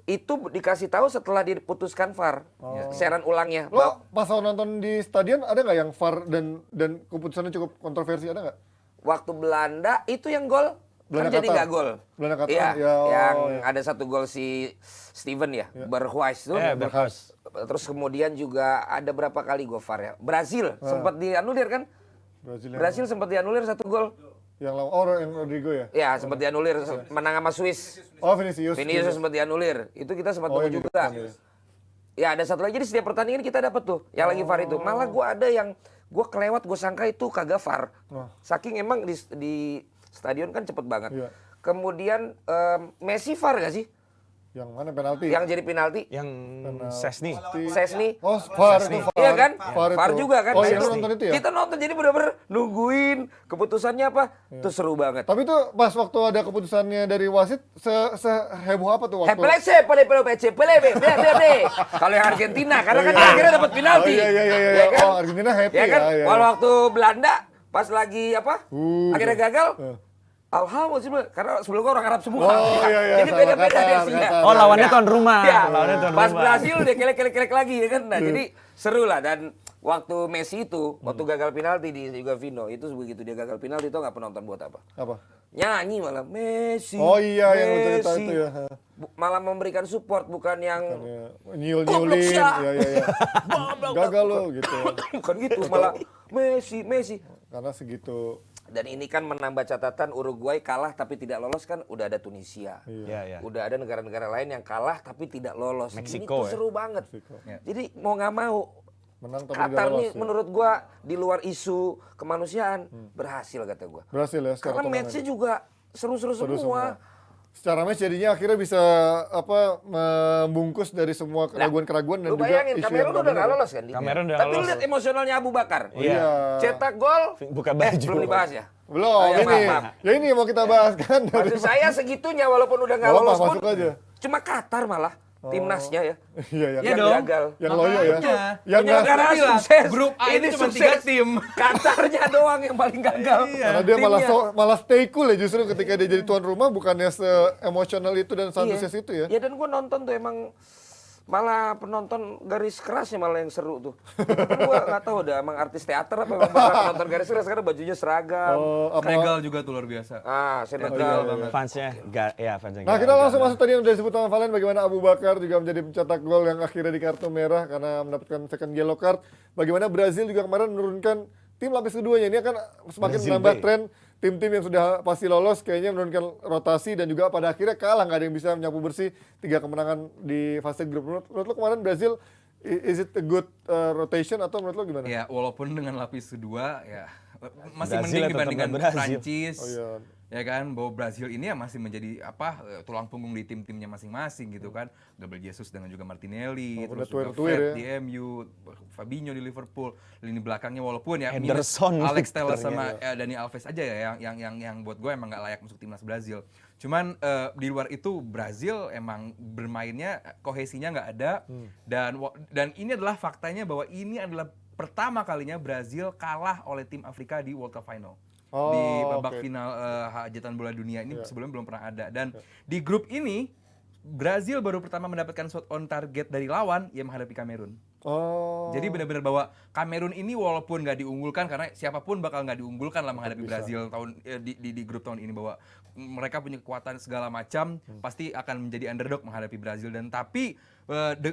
S4: itu dikasih tahu setelah diputuskan VAR. Siaran ulangnya.
S2: Lo pas nonton di stadion ada nggak yang VAR dan keputusannya cukup kontroversi, ada nggak?
S4: Waktu Belanda itu yang gol. Kan jadi nggak gol.
S2: Belanda Qatar.
S4: Iya, yang ada 1 gol si Steven ya, Berghuis tuh.
S7: Berghuis.
S4: Terus kemudian juga ada berapa kali gol VAR ya. Brazil sempat dianulir kan? Brazil sempat dianulir 1 gol.
S2: Yang lawan yang Rodrigo ya?
S4: Ya, sempat dianulir menang sama Swiss.
S2: Vinicius
S4: sempat dianulir. Itu kita sempat tunggu juga. Ya, ada satu lagi di setiap pertandingan kita dapat tuh yang lagi VAR itu. Malah gua ada yang gua kelewat, gua sangka itu kagak VAR. Saking emang di stadion kan cepet banget. Kemudian Messi VAR gak sih?
S2: Yang mana penalti?
S4: Yang jadi penalti?
S7: Yang Szczęsny.
S2: VAR itu.
S4: Iya kan? VAR juga kan?
S2: Itu nonton itu ya?
S4: Kita nonton jadi bener-bener nungguin keputusannya apa. Itu seru banget.
S2: Tapi tuh pas waktu ada keputusannya dari wasit, seheboh apa tuh waktu?
S4: Kalau yang Argentina, karena kan akhirnya dapat penalti.
S2: Iya. Argentina happy
S4: ya kan? Kalau waktu Belanda, Pas lagi apa? Akhirnya gagal. Alhamdulillah, karena sebelum gua orang Arab semua.
S2: Oh, iya,
S4: Jadi
S2: sama
S4: beda-beda
S2: Qatar,
S4: versinya.
S2: Qatar.
S7: Oh, lawannya
S4: Ya.
S7: tuan rumah.
S4: Ya.
S7: Lawannya tuan
S4: Pas
S7: rumah.
S4: Brasil dia kelek lagi ya kan. Nah, jadi seru lah. Dan waktu Messi itu, waktu gagal penalti di Vino, itu begitu dia gagal penalti itu nggak penonton buat apa?
S2: Apa?
S4: Nyanyi malah Messi.
S2: Oh iya, yang lu cerita
S4: Messi.
S2: itu ya.
S4: Malah memberikan support bukan yang
S2: Nyul-nyulin.
S4: Goblok, Sya.
S2: Iya. Gagal lo gitu.
S4: bukan gitu, malah Messi.
S2: Karena segitu.
S4: Dan ini kan menambah catatan Uruguay kalah tapi tidak lolos kan udah ada Tunisia.
S7: Iya.
S4: Udah ada negara-negara lain yang kalah tapi tidak lolos.
S7: Meksiko,
S4: ini tuh seru banget.
S2: Ya.
S4: Jadi mau nggak mau
S2: Menang tapi
S4: Qatar
S2: tidak lolos,
S4: nih
S2: ya.
S4: menurut gua di luar isu kemanusiaan berhasil kata gua.
S2: Berhasil ya secara
S4: Karena
S2: kemenangan.
S4: match-nya juga seru-seru semua.
S2: Secara match jadinya akhirnya bisa membungkus dari semua keraguan-keraguan dan
S4: Lu
S2: juga
S4: bayangin
S2: isu
S4: Kamerun
S2: yang
S4: udah nggak lolos kan?
S7: Kamerun udah
S4: Tapi lu
S7: lolos.
S4: lihat emosionalnya Abu Bakar.
S7: Iya.
S4: Cetak gol.
S7: Buka baju.
S4: Belum dibahas ya?
S2: Belum,
S4: Oh, ya,
S2: ini.
S4: maaf.
S2: Ya ini yang mau kita bahas kan.
S4: Maksud saya segitunya walaupun udah nggak
S2: Nggak apa-apa,
S4: lolos pun.
S2: masuk aja.
S4: Cuma Qatar malah timnasnya ya.
S2: Iya,
S3: Iya
S4: Yang
S3: dong.
S4: gagal.
S2: Yang loyo ya.
S3: Makanya.
S2: Yang nggak
S4: Negara
S3: bilang,
S4: sukses.
S3: grup A
S4: ini
S3: itu cuma
S4: sukses.
S3: 3 tim.
S4: Qatarnya doang yang paling gagal.
S2: Karena dia
S4: Timnya.
S2: malah stay cool ya justru ketika dia jadi tuan rumah bukannya se-emosional itu dan seantusias itu ya.
S4: Ya dan gue nonton tuh emang malah penonton garis kerasnya malah yang seru tuh. Gue nggak tahu dah emang artis teater apa emang malah penonton garis keras karena bajunya seragam.
S2: Oh, apa?
S3: Senegal juga tuh luar biasa.
S4: Senegal banget.
S7: Fansnya, fansnya.
S2: Nah kita langsung masuk tadi yang udah disebut sama Valen bagaimana Abu Bakar juga menjadi pencetak gol yang akhirnya di kartu merah karena mendapatkan second yellow card. Bagaimana Brazil juga kemarin menurunkan tim lapis keduanya. Ini akan semakin
S7: Brazil
S2: menambah
S7: B.
S2: tren tim-tim yang sudah pasti lolos kayaknya menurunkan rotasi dan juga pada akhirnya kalah, nggak ada yang bisa menyapu bersih 3 kemenangan di fase grup. Menurut lo kemarin Brazil is it a good rotation atau menurut lo gimana?
S3: Ya walaupun dengan lapis kedua ya masih
S7: Brazil
S3: mending
S7: tetap
S3: dibandingkan
S7: Brazil.
S3: Prancis.
S2: Oh, iya.
S3: Ya kan, bahwa Brazil ini ya masih menjadi tulang punggung di tim-timnya masing-masing gitu kan. Gabriel Jesus dengan juga Martinelli,
S2: Oh,
S3: terus
S2: udah
S3: juga
S2: tuir-tuir
S3: Fred
S2: ya.
S3: di MU, Fabinho di Liverpool, lini belakangnya walaupun ya
S7: Henderson
S3: minus Alex Telles
S7: ternyata.
S3: sama Dani Alves aja ya yang buat gue emang nggak layak masuk timnas Brazil. Cuman di luar itu Brazil emang bermainnya kohesinya nggak ada dan ini adalah faktanya bahwa ini adalah pertama kalinya Brazil kalah oleh tim Afrika di World Cup Final.
S2: Oh,
S3: Di babak
S2: oke.
S3: final hajatan bola dunia ini sebelumnya belum pernah ada. Dan di grup ini Brazil baru pertama mendapatkan shot on target dari lawan yang menghadapi Kamerun.
S2: Oh.
S3: Jadi benar-benar bahwa Kamerun ini walaupun nggak diunggulkan karena siapapun bakal nggak diunggulkan lah menghadapi
S2: bisa.
S3: Brazil di grup tahun ini bahwa mereka punya kekuatan segala macam pasti akan menjadi underdog menghadapi Brazil dan tapi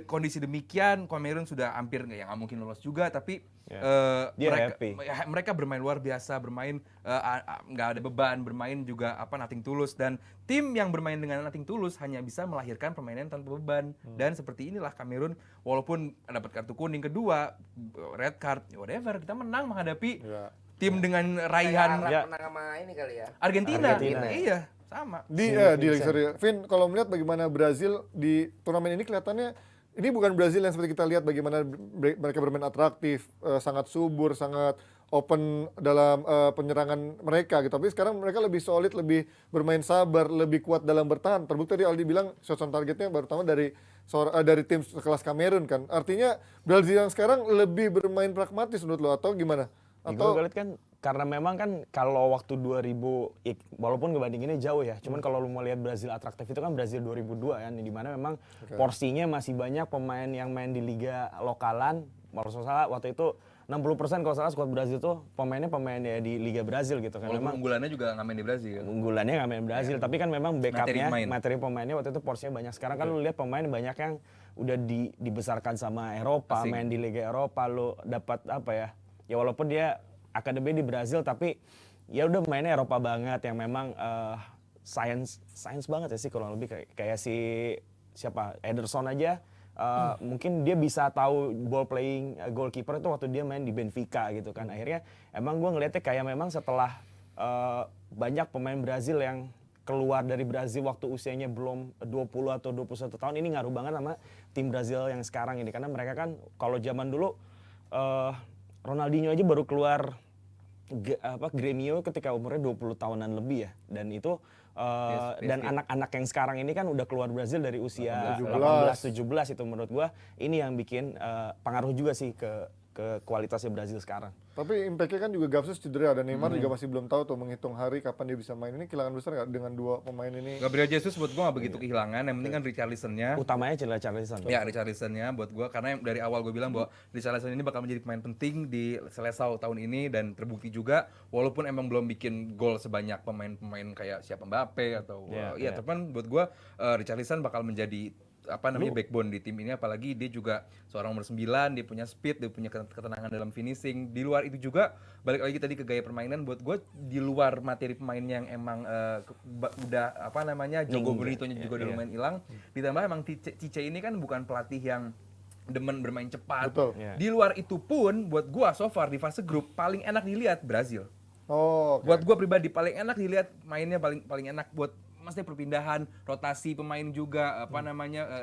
S3: kondisi demikian Kamerun sudah hampir nggak mungkin lolos juga tapi
S7: Dia
S3: mereka,
S7: happy.
S3: mereka bermain luar biasa bermain nggak ada beban bermain juga nothing tulus dan tim yang bermain dengan nothing tulus hanya bisa melahirkan permainan tanpa beban dan seperti inilah Kamerun walaupun dapat kartu kuning kedua red card whatever kita menang menghadapi
S2: Ya.
S3: tim dengan
S4: Kayak
S3: raihan
S4: Arab menang sama ini kali ya.
S3: Argentina.
S7: Argentina.
S3: Iya sama
S2: Sorry, Vin, kalau melihat bagaimana Brazil di turnamen ini kelihatannya ini bukan Brazil yang seperti kita lihat bagaimana mereka bermain atraktif, sangat subur, sangat open dalam penyerangan mereka gitu. Tapi sekarang mereka lebih solid, lebih bermain sabar, lebih kuat dalam bertahan. Terbukti tadi Aldi bilang shots on targetnya baru pertama dari tim sekelas Kamerun kan. Artinya Brazil yang sekarang lebih bermain pragmatis menurut lo atau gimana?
S7: Gue lihat kan karena memang kan kalau waktu 2000 walaupun ngebandinginnya jauh ya, cuman kalau lu mau lihat Brazil atraktif itu kan Brazil 2002 kan, di mana memang porsinya masih banyak pemain yang main di liga lokalan. Kalau salah waktu itu 60% kalau salah skuad Brazil tuh pemainnya ya di liga Brazil gitu kan.
S3: walaupun
S7: Memang
S3: unggulannya juga nggak main di Brazil.
S7: unggulannya nggak main Brazil, tapi kan memang backupnya
S3: pemain.
S7: materi pemainnya waktu itu porsinya banyak. Sekarang kan lu lihat pemain banyak yang udah dibesarkan sama Eropa,
S3: Asing.
S7: main di Liga Eropa, lu dapat apa ya? Ya walaupun dia akademi di Brazil tapi ya udah mainnya Eropa banget yang memang science banget ya sih kurang lebih kayak si siapa Ederson aja. Mungkin dia bisa tahu ball playing goalkeeper itu waktu dia main di Benfica gitu kan. Akhirnya emang gue ngeliatnya kayak memang setelah banyak pemain Brazil yang keluar dari Brazil waktu usianya belum 20 atau 21 tahun ini ngaruh banget sama tim Brazil yang sekarang ini. Karena mereka kan kalau zaman dulu Ronaldinho aja baru keluar Gremio ketika umurnya 20 tahunan lebih ya. Dan itu dan anak-anak yang sekarang ini kan udah keluar Brazil dari usia 18-17 itu menurut gua ini yang bikin pengaruh juga sih ke ke kualitasnya Brazil sekarang.
S2: Tapi impact-nya kan juga Gapsus cedera dan Neymar juga masih belum tahu tuh menghitung hari kapan dia bisa main. Ini kehilangan besar nggak dengan dua pemain ini?
S3: Gabriel Jesus buat gue nggak begitu kehilangan, yang penting kan Richarlison-nya.
S7: Utamanya cedera Charlison.
S3: Ya, Richarlison-nya buat gue, karena yang dari awal gue bilang bahwa Richarlison ini bakal menjadi pemain penting di Seleção tahun ini, dan terbukti juga walaupun emang belum bikin gol sebanyak pemain-pemain kayak siapa Mbappe atau teman buat gue Richarlison bakal menjadi backbone di tim ini, apalagi dia juga seorang nomor 9, dia punya speed, dia punya ketenangan dalam finishing. Di luar itu juga balik lagi tadi ke gaya permainan, buat gue di luar materi pemain yang emang udah Jogo Bonito-nya juga udah lumayan hilang, ditambah emang Cice ini kan bukan pelatih yang demen bermain cepat.
S2: Betul.
S3: Di luar itu pun buat gue so far di fase grup paling enak dilihat Brazil.
S2: Oh,
S3: Buat gue pribadi paling enak dilihat mainnya, paling enak buat maksudnya perpindahan, rotasi pemain juga,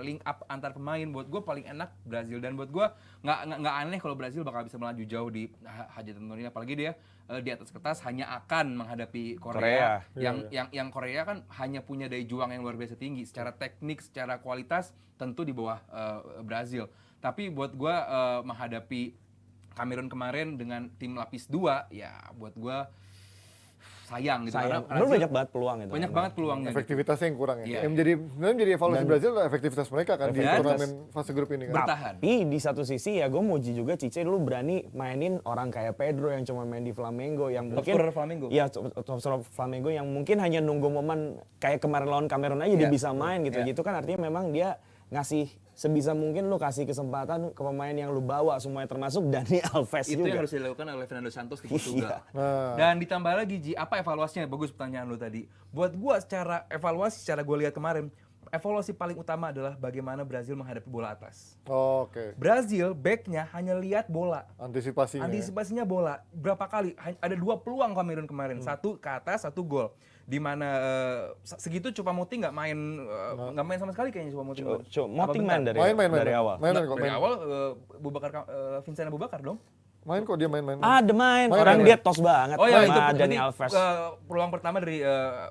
S3: link up antar pemain. Buat gue paling enak Brazil, dan buat gue nggak aneh kalau Brazil bakal bisa melaju jauh di hajatan ini, apalagi dia di atas kertas hanya akan menghadapi Korea. Yang Korea kan hanya punya daya juang yang luar biasa tinggi, secara teknik, secara kualitas tentu di bawah Brazil. Tapi buat gue menghadapi Kamerun kemarin dengan tim lapis 2, ya buat gue sayang gitu.
S7: Sayang.
S3: Karena
S7: Banyak banget peluang itu.
S3: banyak banget peluangnya.
S2: efektivitasnya yang kurang ya.
S3: Iya.
S2: Yang jadi evaluasi Brazil adalah efektivitas mereka kan di
S3: Efektivitas.
S2: turnamen fase grup ini kan.
S3: Bertahan.
S7: Tapi di satu sisi ya gue muji juga Cice dulu berani mainin orang kayak Pedro yang cuma main di Flamengo, yang mungkin
S3: scorer Flamengo.
S7: Iya, top scorer Flamengo yang mungkin hanya nunggu momen kayak kemarin lawan Kamerun aja dia bisa main gitu. Gitu kan artinya memang dia ngasih sebisa mungkin lu kasih kesempatan ke pemain yang lu bawa semuanya, termasuk Dani Alves
S3: Itu
S7: juga.
S3: yang harus dilakukan oleh Fernando Santos di Portugal.
S2: Nah.
S3: Dan ditambah lagi Ji, apa evaluasinya? Bagus pertanyaan lu tadi. Buat gua secara gue lihat kemarin, evaluasi paling utama adalah bagaimana Brazil menghadapi bola atas.
S2: Oh, oke.
S3: Brazil backnya hanya lihat bola.
S2: Antisipasinya.
S3: Bola. Berapa kali? Ada 2 peluang Kamerun kemarin. Satu ke atas, satu gol. Di mana segitu Choupo-Moting nggak main sama sekali kayaknya Choupo-Moting.
S7: Moting main dari awal.
S2: Main kok.
S3: Dari awal Vincent Aboubakar dong.
S2: Main kok dia main.
S7: Ada main. Orang
S2: main.
S7: dia tos banget
S3: Oh ya, itu
S7: sama Dani
S3: berarti,
S7: Alves.
S3: peluang pertama dari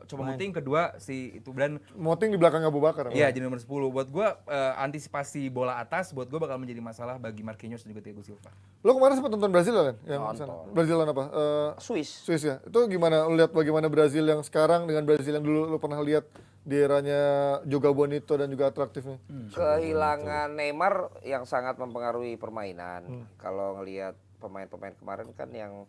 S3: Choupo-Moting, kedua si itu, dan
S2: Moting di belakang Abu Bakar.
S3: iya jadi nomor 10. Buat gua antisipasi bola atas buat gua bakal menjadi masalah bagi Marquinhos dan juga Thiago Silva.
S2: Lo kemarin sempat nonton Brazil kan?
S4: Nonton.
S2: Brazil lawan apa?
S4: Swiss.
S2: Swiss ya. Itu gimana? Lo lihat bagaimana Brazil yang sekarang dengan Brazil yang dulu lo pernah lihat di eranya Joga Bonito dan juga atraktifnya?
S4: Kehilangan Neymar yang sangat mempengaruhi permainan. Kalau ngelihat pemain-pemain kemarin kan yang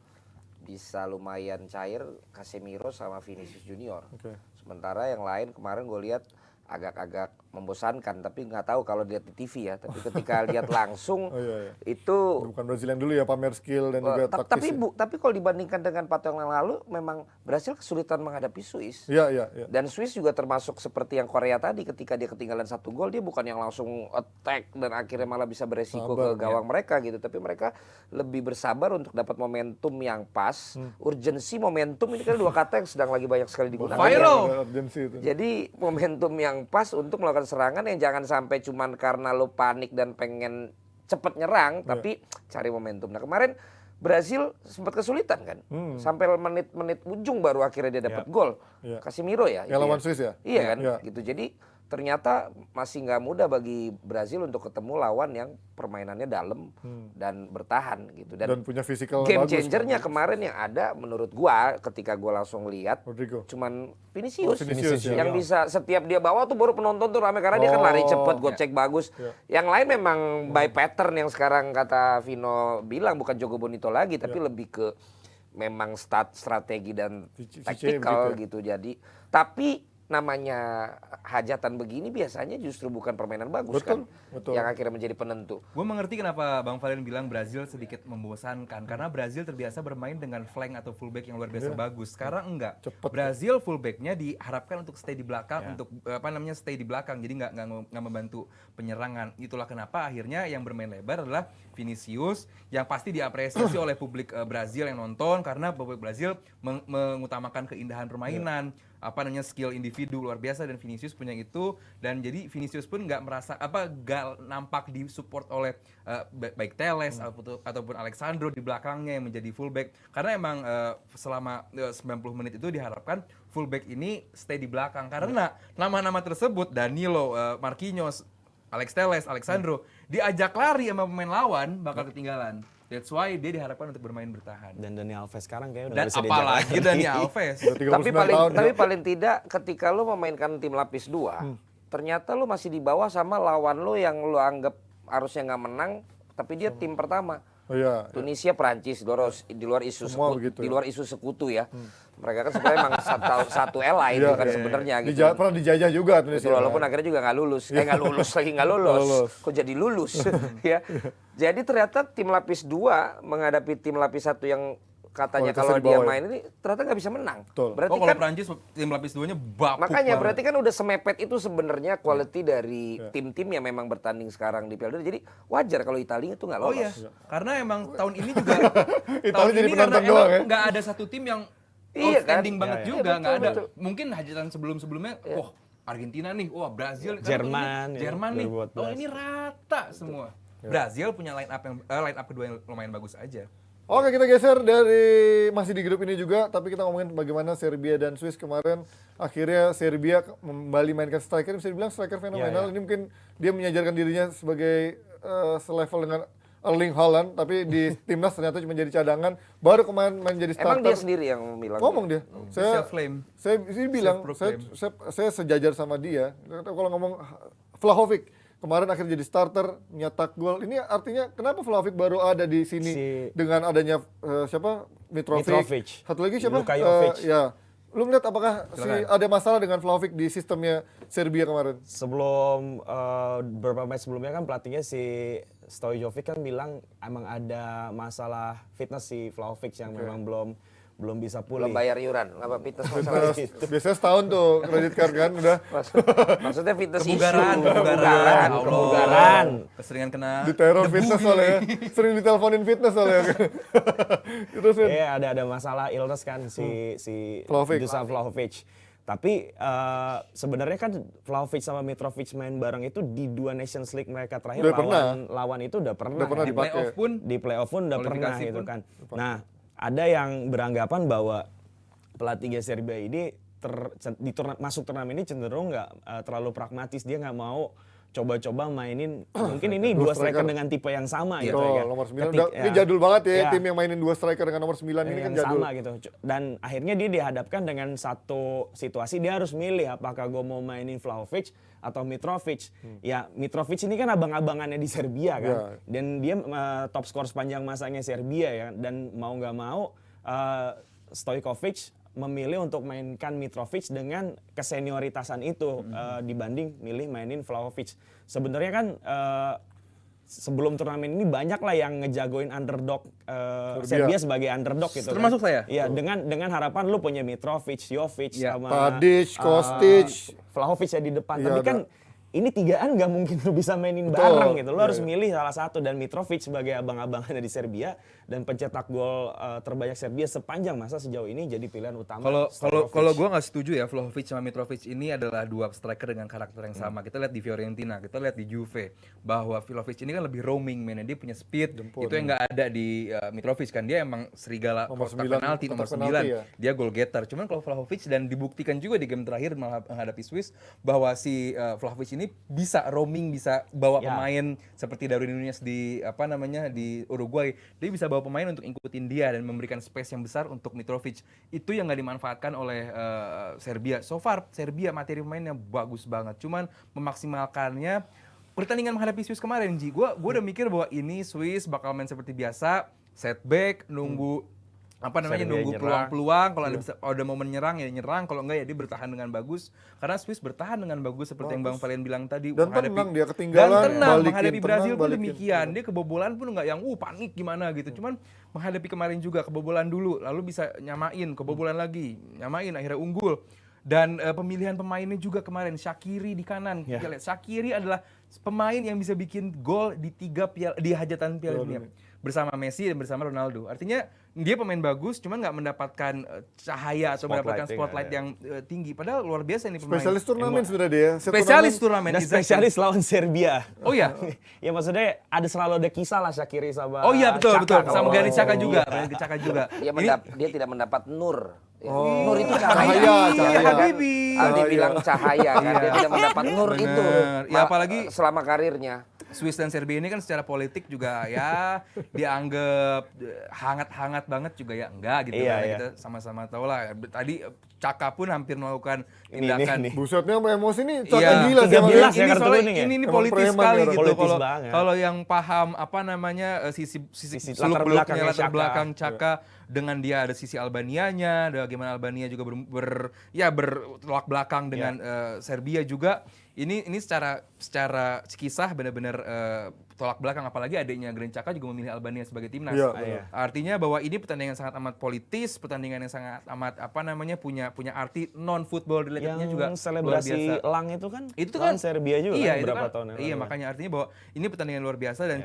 S4: bisa lumayan cair, Casemiro sama Vinicius Junior.
S2: Oke.
S4: Sementara yang lain kemarin gue lihat agak-agak membosankan, tapi nggak tahu kalau lihat di TV ya. Tapi ketika lihat langsung itu
S2: Bukan Brazil yang dulu ya, pamer skill dan juga taktis.
S4: tapi kalau dibandingkan dengan 4 tahun yang lalu, memang Brasil kesulitan menghadapi Swiss.
S2: Iya.
S4: Dan Swiss juga termasuk seperti yang Korea tadi, ketika dia ketinggalan 1 gol dia bukan yang langsung attack dan akhirnya malah bisa beresiko ke gawang mereka gitu, tapi mereka lebih bersabar untuk dapat momentum yang pas. Urgensi momentum ini kan 2 kata yang sedang lagi banyak sekali digunakan.
S3: Viral.
S2: Urgensi itu.
S4: Jadi momentum yang pas untuk melakukan serangan yang jangan sampai cuman karena lo panik dan pengen cepet nyerang, tapi cari momentum. Nah kemarin Brazil sempat kesulitan kan, sampai menit-menit ujung baru akhirnya dia dapat gol. Casemiro ya.
S2: Yang lawan Swiss ya?
S4: Iya kan,
S2: Iya.
S4: gitu. Jadi ternyata masih nggak mudah bagi Brazil untuk ketemu lawan yang permainannya dalam dan bertahan gitu.
S2: Dan punya physical
S4: game
S2: bagus,
S4: changernya
S2: kan?
S4: kemarin yang ada menurut gua ketika gua langsung lihat
S2: Rodrigo.
S4: cuman Vinicius,
S2: Vinicius, ya.
S4: yang bisa setiap dia bawa tuh baru penonton tuh rame karena dia kan lari cepet, gocek bagus. Yang lain memang by pattern yang sekarang kata Vino bilang, bukan Jogo Bonito lagi tapi lebih ke memang strategi dan taktikal gitu. Jadi tapi namanya hajatan begini biasanya justru bukan permainan bagus kan yang akhirnya menjadi penentu.
S3: Gue mengerti kenapa Bang Valen bilang Brazil sedikit membosankan, karena Brazil terbiasa bermain dengan flank atau fullback yang luar biasa bagus. Sekarang enggak. Brazil fullbacknya diharapkan untuk stay di belakang, untuk stay di belakang, jadi nggak membantu penyerangan. Itulah kenapa akhirnya yang bermain lebar adalah Vinicius, yang pasti diapresiasi oleh publik Brazil yang nonton, karena publik Brazil mengutamakan keindahan permainan. Skill individu luar biasa, dan Vinicius punya itu, dan jadi Vinicius pun nggak nampak di support oleh baik Teles ataupun Alexandro di belakangnya yang menjadi fullback, karena emang selama 90 menit itu diharapkan fullback ini stay di belakang, karena nama-nama tersebut Danilo, Marquinhos, Alex Teles, Alexandro diajak lari sama pemain lawan bakal ketinggalan. That's why dia diharapkan untuk bermain bertahan.
S7: Dan Dani Alves sekarang kayaknya udah
S3: Dan
S7: bisa diajak
S3: apalagi
S7: lagi.
S3: Dani Alves.
S2: Udah 39 tahun.
S4: Tapi paling tidak ketika lu memainkan tim lapis 2, ternyata lu masih di bawah sama lawan lu yang lu anggap harusnya nggak menang, tapi dia tim pertama.
S2: Oh iya.
S4: Tunisia, Prancis, di luar isu
S2: Semua begitu
S4: di
S2: ya.
S4: luar isu sekutu ya. Mereka kan sebenarnya emang satu ally itu kan sebenarnya gitu.
S2: Pernah dijajah juga Tunisia.
S4: Betul, walaupun akhirnya juga nggak lulus. Nggak lulus. Kok jadi lulus? Ya. Jadi ternyata tim lapis 2 menghadapi tim lapis 1 yang katanya
S2: Kualitasnya
S4: kalau
S2: di
S4: dia
S2: bawah ya.
S4: main ini ternyata nggak bisa menang.
S2: Betul.
S4: Berarti
S3: Kalau
S4: kan
S3: Prancis tim lapis 2-nya bapuk
S4: makanya
S3: banget.
S4: berarti kan udah semepet itu sebenarnya quality dari tim-tim yang memang bertanding sekarang di Piala Dunia. Jadi wajar kalau Italia itu nggak
S3: Oh
S4: lolos.
S3: iya, karena emang tahun ini juga
S2: Italia jadi
S3: karena
S2: penonton doang ya.
S3: nggak ada satu tim yang
S4: Iya kan?
S3: outstanding banget
S7: Iya,
S3: juga,
S4: iya.
S3: nggak ada.
S4: Betul.
S3: Mungkin hajatan sebelum-sebelumnya, wah Argentina nih, wah Brazil,
S7: Jerman, ya,
S3: Jerman nih.
S7: 2014.
S3: Oh ini rata semua. Brazil punya line up kedua yang lumayan bagus aja.
S2: Oke, kita geser dari masih di grup ini juga, tapi kita ngomongin bagaimana Serbia dan Swiss kemarin. Akhirnya Serbia kembali mainkan striker, bisa dibilang striker fenomenal. Ini mungkin dia menyajarkan dirinya sebagai selevel dengan Erling Haaland, tapi di timnas ternyata cuma jadi cadangan. Baru kemarin main jadi starter.
S4: Emang dia sendiri yang bilang.
S2: Ngomong dia.
S3: Self-claim.
S2: Saya bilang,
S3: Self-proclaim.
S2: saya sejajar sama dia. Kalau ngomong Vlahovic, kemarin akhirnya jadi starter, nyetak gol. Ini artinya kenapa Vlahovic baru ada di sini dengan adanya siapa? Mitrovic. Satu lagi siapa?
S7: Luka Jovic.
S2: Ya. Lu melihat apakah ada masalah dengan Vlahovic di sistemnya Serbia kemarin?
S7: Sebelum beberapa match sebelumnya kan pelatihnya si Stojic kan bilang emang ada masalah fitness si Vlahovic yang memang belum bisa pulih.
S4: Belum bayar iuran, apa fitness masalah.
S2: Biasanya setahun tuh kredit card kan udah
S4: Maksudnya fitness
S3: Kebugaran,
S4: issue.
S7: Kebugaran.
S3: Keseringan kena
S2: diteror fitness soalnya ya. Sering diteleponin fitness soalnya. Terus
S7: Iya ada masalah illness kan si
S2: Vlahovic.
S7: Dusan Vlahovic. Tapi sebenarnya kan Vlahovic sama Mitrovic main bareng itu di 2 Nations League mereka terakhir
S2: Udah
S7: lawan itu udah pernah.
S2: Udah pernah
S7: ya.
S3: di playoff pun.
S7: Di playoff pun udah pernah
S3: Kualifikasi
S7: gitu
S3: pun.
S7: kan. Nah, ada yang beranggapan bahwa pelatih Serbia ini masuk turnamen ini cenderung nggak terlalu pragmatis. Dia nggak mau coba-coba mainin mungkin ini dua striker dengan tipe yang sama gitu
S2: Betul,
S7: ya kan.
S2: nomor 9. Ini jadul banget ya, tim yang mainin 2 striker dengan nomor 9 ini kan
S7: yang
S2: jadul.
S7: sama gitu. Dan akhirnya dia dihadapkan dengan satu situasi dia harus milih apakah gue mau mainin Vlahovic atau Mitrovic. Ya Mitrovic ini kan abang-abangannya di Serbia kan.
S2: Ya.
S7: Dan dia top skor sepanjang masanya Serbia ya. Dan mau nggak mau Stojkovic memilih untuk mainkan Mitrovic dengan kesenioritasan itu dibanding milih mainin Vlahovic. Sebenarnya kan sebelum turnamen ini banyak lah yang ngejagoin underdog Serbia sebagai underdog gitu.
S3: Termasuk
S7: kan.
S3: saya.
S7: Iya, dengan harapan lu punya Mitrovic, Jovic sama
S2: Tadic, Kostic,
S7: Vlahovic ya di depan.
S2: Iya,
S7: Tapi kan ini tigaan nggak mungkin lu bisa mainin bareng gitu. Lu harus milih salah satu dan Mitrovic sebagai abang-abangannya di Serbia dan pencetak gol terbanyak Serbia sepanjang masa sejauh ini jadi pilihan utama.
S3: Kalau gue nggak setuju ya Vlahovic sama Mitrovic ini adalah dua striker dengan karakter yang sama. Kita lihat di Fiorentina, kita lihat di Juve bahwa Vlahovic ini kan lebih roaming mainnya, dia punya speed. Itu yang nggak ada di Mitrovic kan, dia emang serigala kotak penalti nomor 9.
S2: ya.
S3: Dia goal getter. Cuman kalau Vlahovic dan dibuktikan juga di game terakhir menghadapi Swiss bahwa si Vlahovic ini bisa roaming, bisa bawa pemain seperti Darwin Nunez di di Uruguay. Dia bisa bawa pemain untuk ikutin dia dan memberikan space yang besar untuk Mitrovic. Itu yang nggak dimanfaatkan oleh Serbia. So far Serbia materi pemainnya bagus banget. Cuman memaksimalkannya pertandingan menghadapi Swiss kemarin, Ji. Gua udah mikir bahwa ini Swiss bakal main seperti biasa, setback, nunggu nunggu peluang-peluang, kalau ada momen nyerang ya nyerang, kalau enggak ya dia bertahan dengan bagus. Karena Swiss bertahan dengan bagus seperti yang Bang Valen bilang tadi.
S2: Dan tenang dia ketinggalan, balikin,
S3: menghadapi Brazil pun
S2: balikin.
S3: demikian. Dia kebobolan pun enggak yang panik gimana gitu. Cuman menghadapi kemarin juga kebobolan dulu, lalu bisa nyamain, kebobolan lagi, nyamain akhirnya unggul. Dan pemilihan pemainnya juga kemarin, Shaqiri di kanan. Kita lihat Shaqiri adalah pemain yang bisa bikin gol di hajatan Piala Dunia. Bersama Messi dan bersama Ronaldo. Artinya dia pemain bagus, cuman nggak mendapatkan cahaya atau mendapatkan spotlight yang tinggi. Padahal luar biasa ini pemain.
S2: Spesialis turnamen sudah dia.
S3: Spesialis turnamen.
S7: Dan spesialis lawan Serbia.
S3: Oh iya.
S7: Ya maksudnya selalu ada kisah lah Shaqiri sama
S3: Oh iya betul.
S7: Xhaka.
S3: Sama Granit Xhaka juga.
S4: Dia tidak mendapat nur Nur itu
S2: Cahaya.
S3: Habibie.
S4: Aldi bilang cahaya kan, dia tidak mendapat nur
S3: Bener.
S4: itu.
S3: Ya, apalagi-
S4: selama karirnya.
S3: Swiss dan Serbia ini kan secara politik juga ya dianggap hangat-hangat banget juga ya enggak gitu
S7: Iya,
S3: kan.
S7: iya.
S3: Kita sama-sama tahu lah. Tadi Caka pun hampir melakukan
S7: Ini,
S3: tindakan.
S7: nih.
S2: Busetnya sama emosi nih,
S3: Iya,
S2: Caka gila sih.
S7: 13
S2: emang.
S7: ya
S3: ini
S7: kartu
S3: soalnya
S7: kuning ya?
S3: ini
S2: Emang
S3: politis
S2: preman
S3: sekali
S2: ya,
S3: gitu.
S7: politis
S3: Kalau
S7: banget.
S3: kalau yang paham apa namanya sisi
S7: Sisi
S3: seluk
S7: latar
S3: beluknya
S7: belakangnya
S3: latar
S7: Xhaka.
S3: belakang Caka dengan dia ada sisi Albanianya, bagaimana Albania juga bertolak belakang dengan Serbia juga. Ini secara kisah benar-benar tolak belakang, apalagi adiknya Granit Xhaka juga memilih Albania sebagai timnas.
S2: Iya,
S7: benar.
S3: Artinya bahwa ini pertandingan sangat amat politis, pertandingan yang sangat amat punya arti non football relatednya
S7: Yang
S3: juga luar
S7: selebrasi
S3: biasa.
S7: elang itu kan
S3: Itu
S7: lawan
S3: kan
S7: Serbia juga
S3: iya,
S7: kan
S3: itu
S7: beberapa
S3: kan,
S7: tahun yang
S3: iya,
S7: lalu.
S3: makanya artinya bahwa ini pertandingan luar biasa dan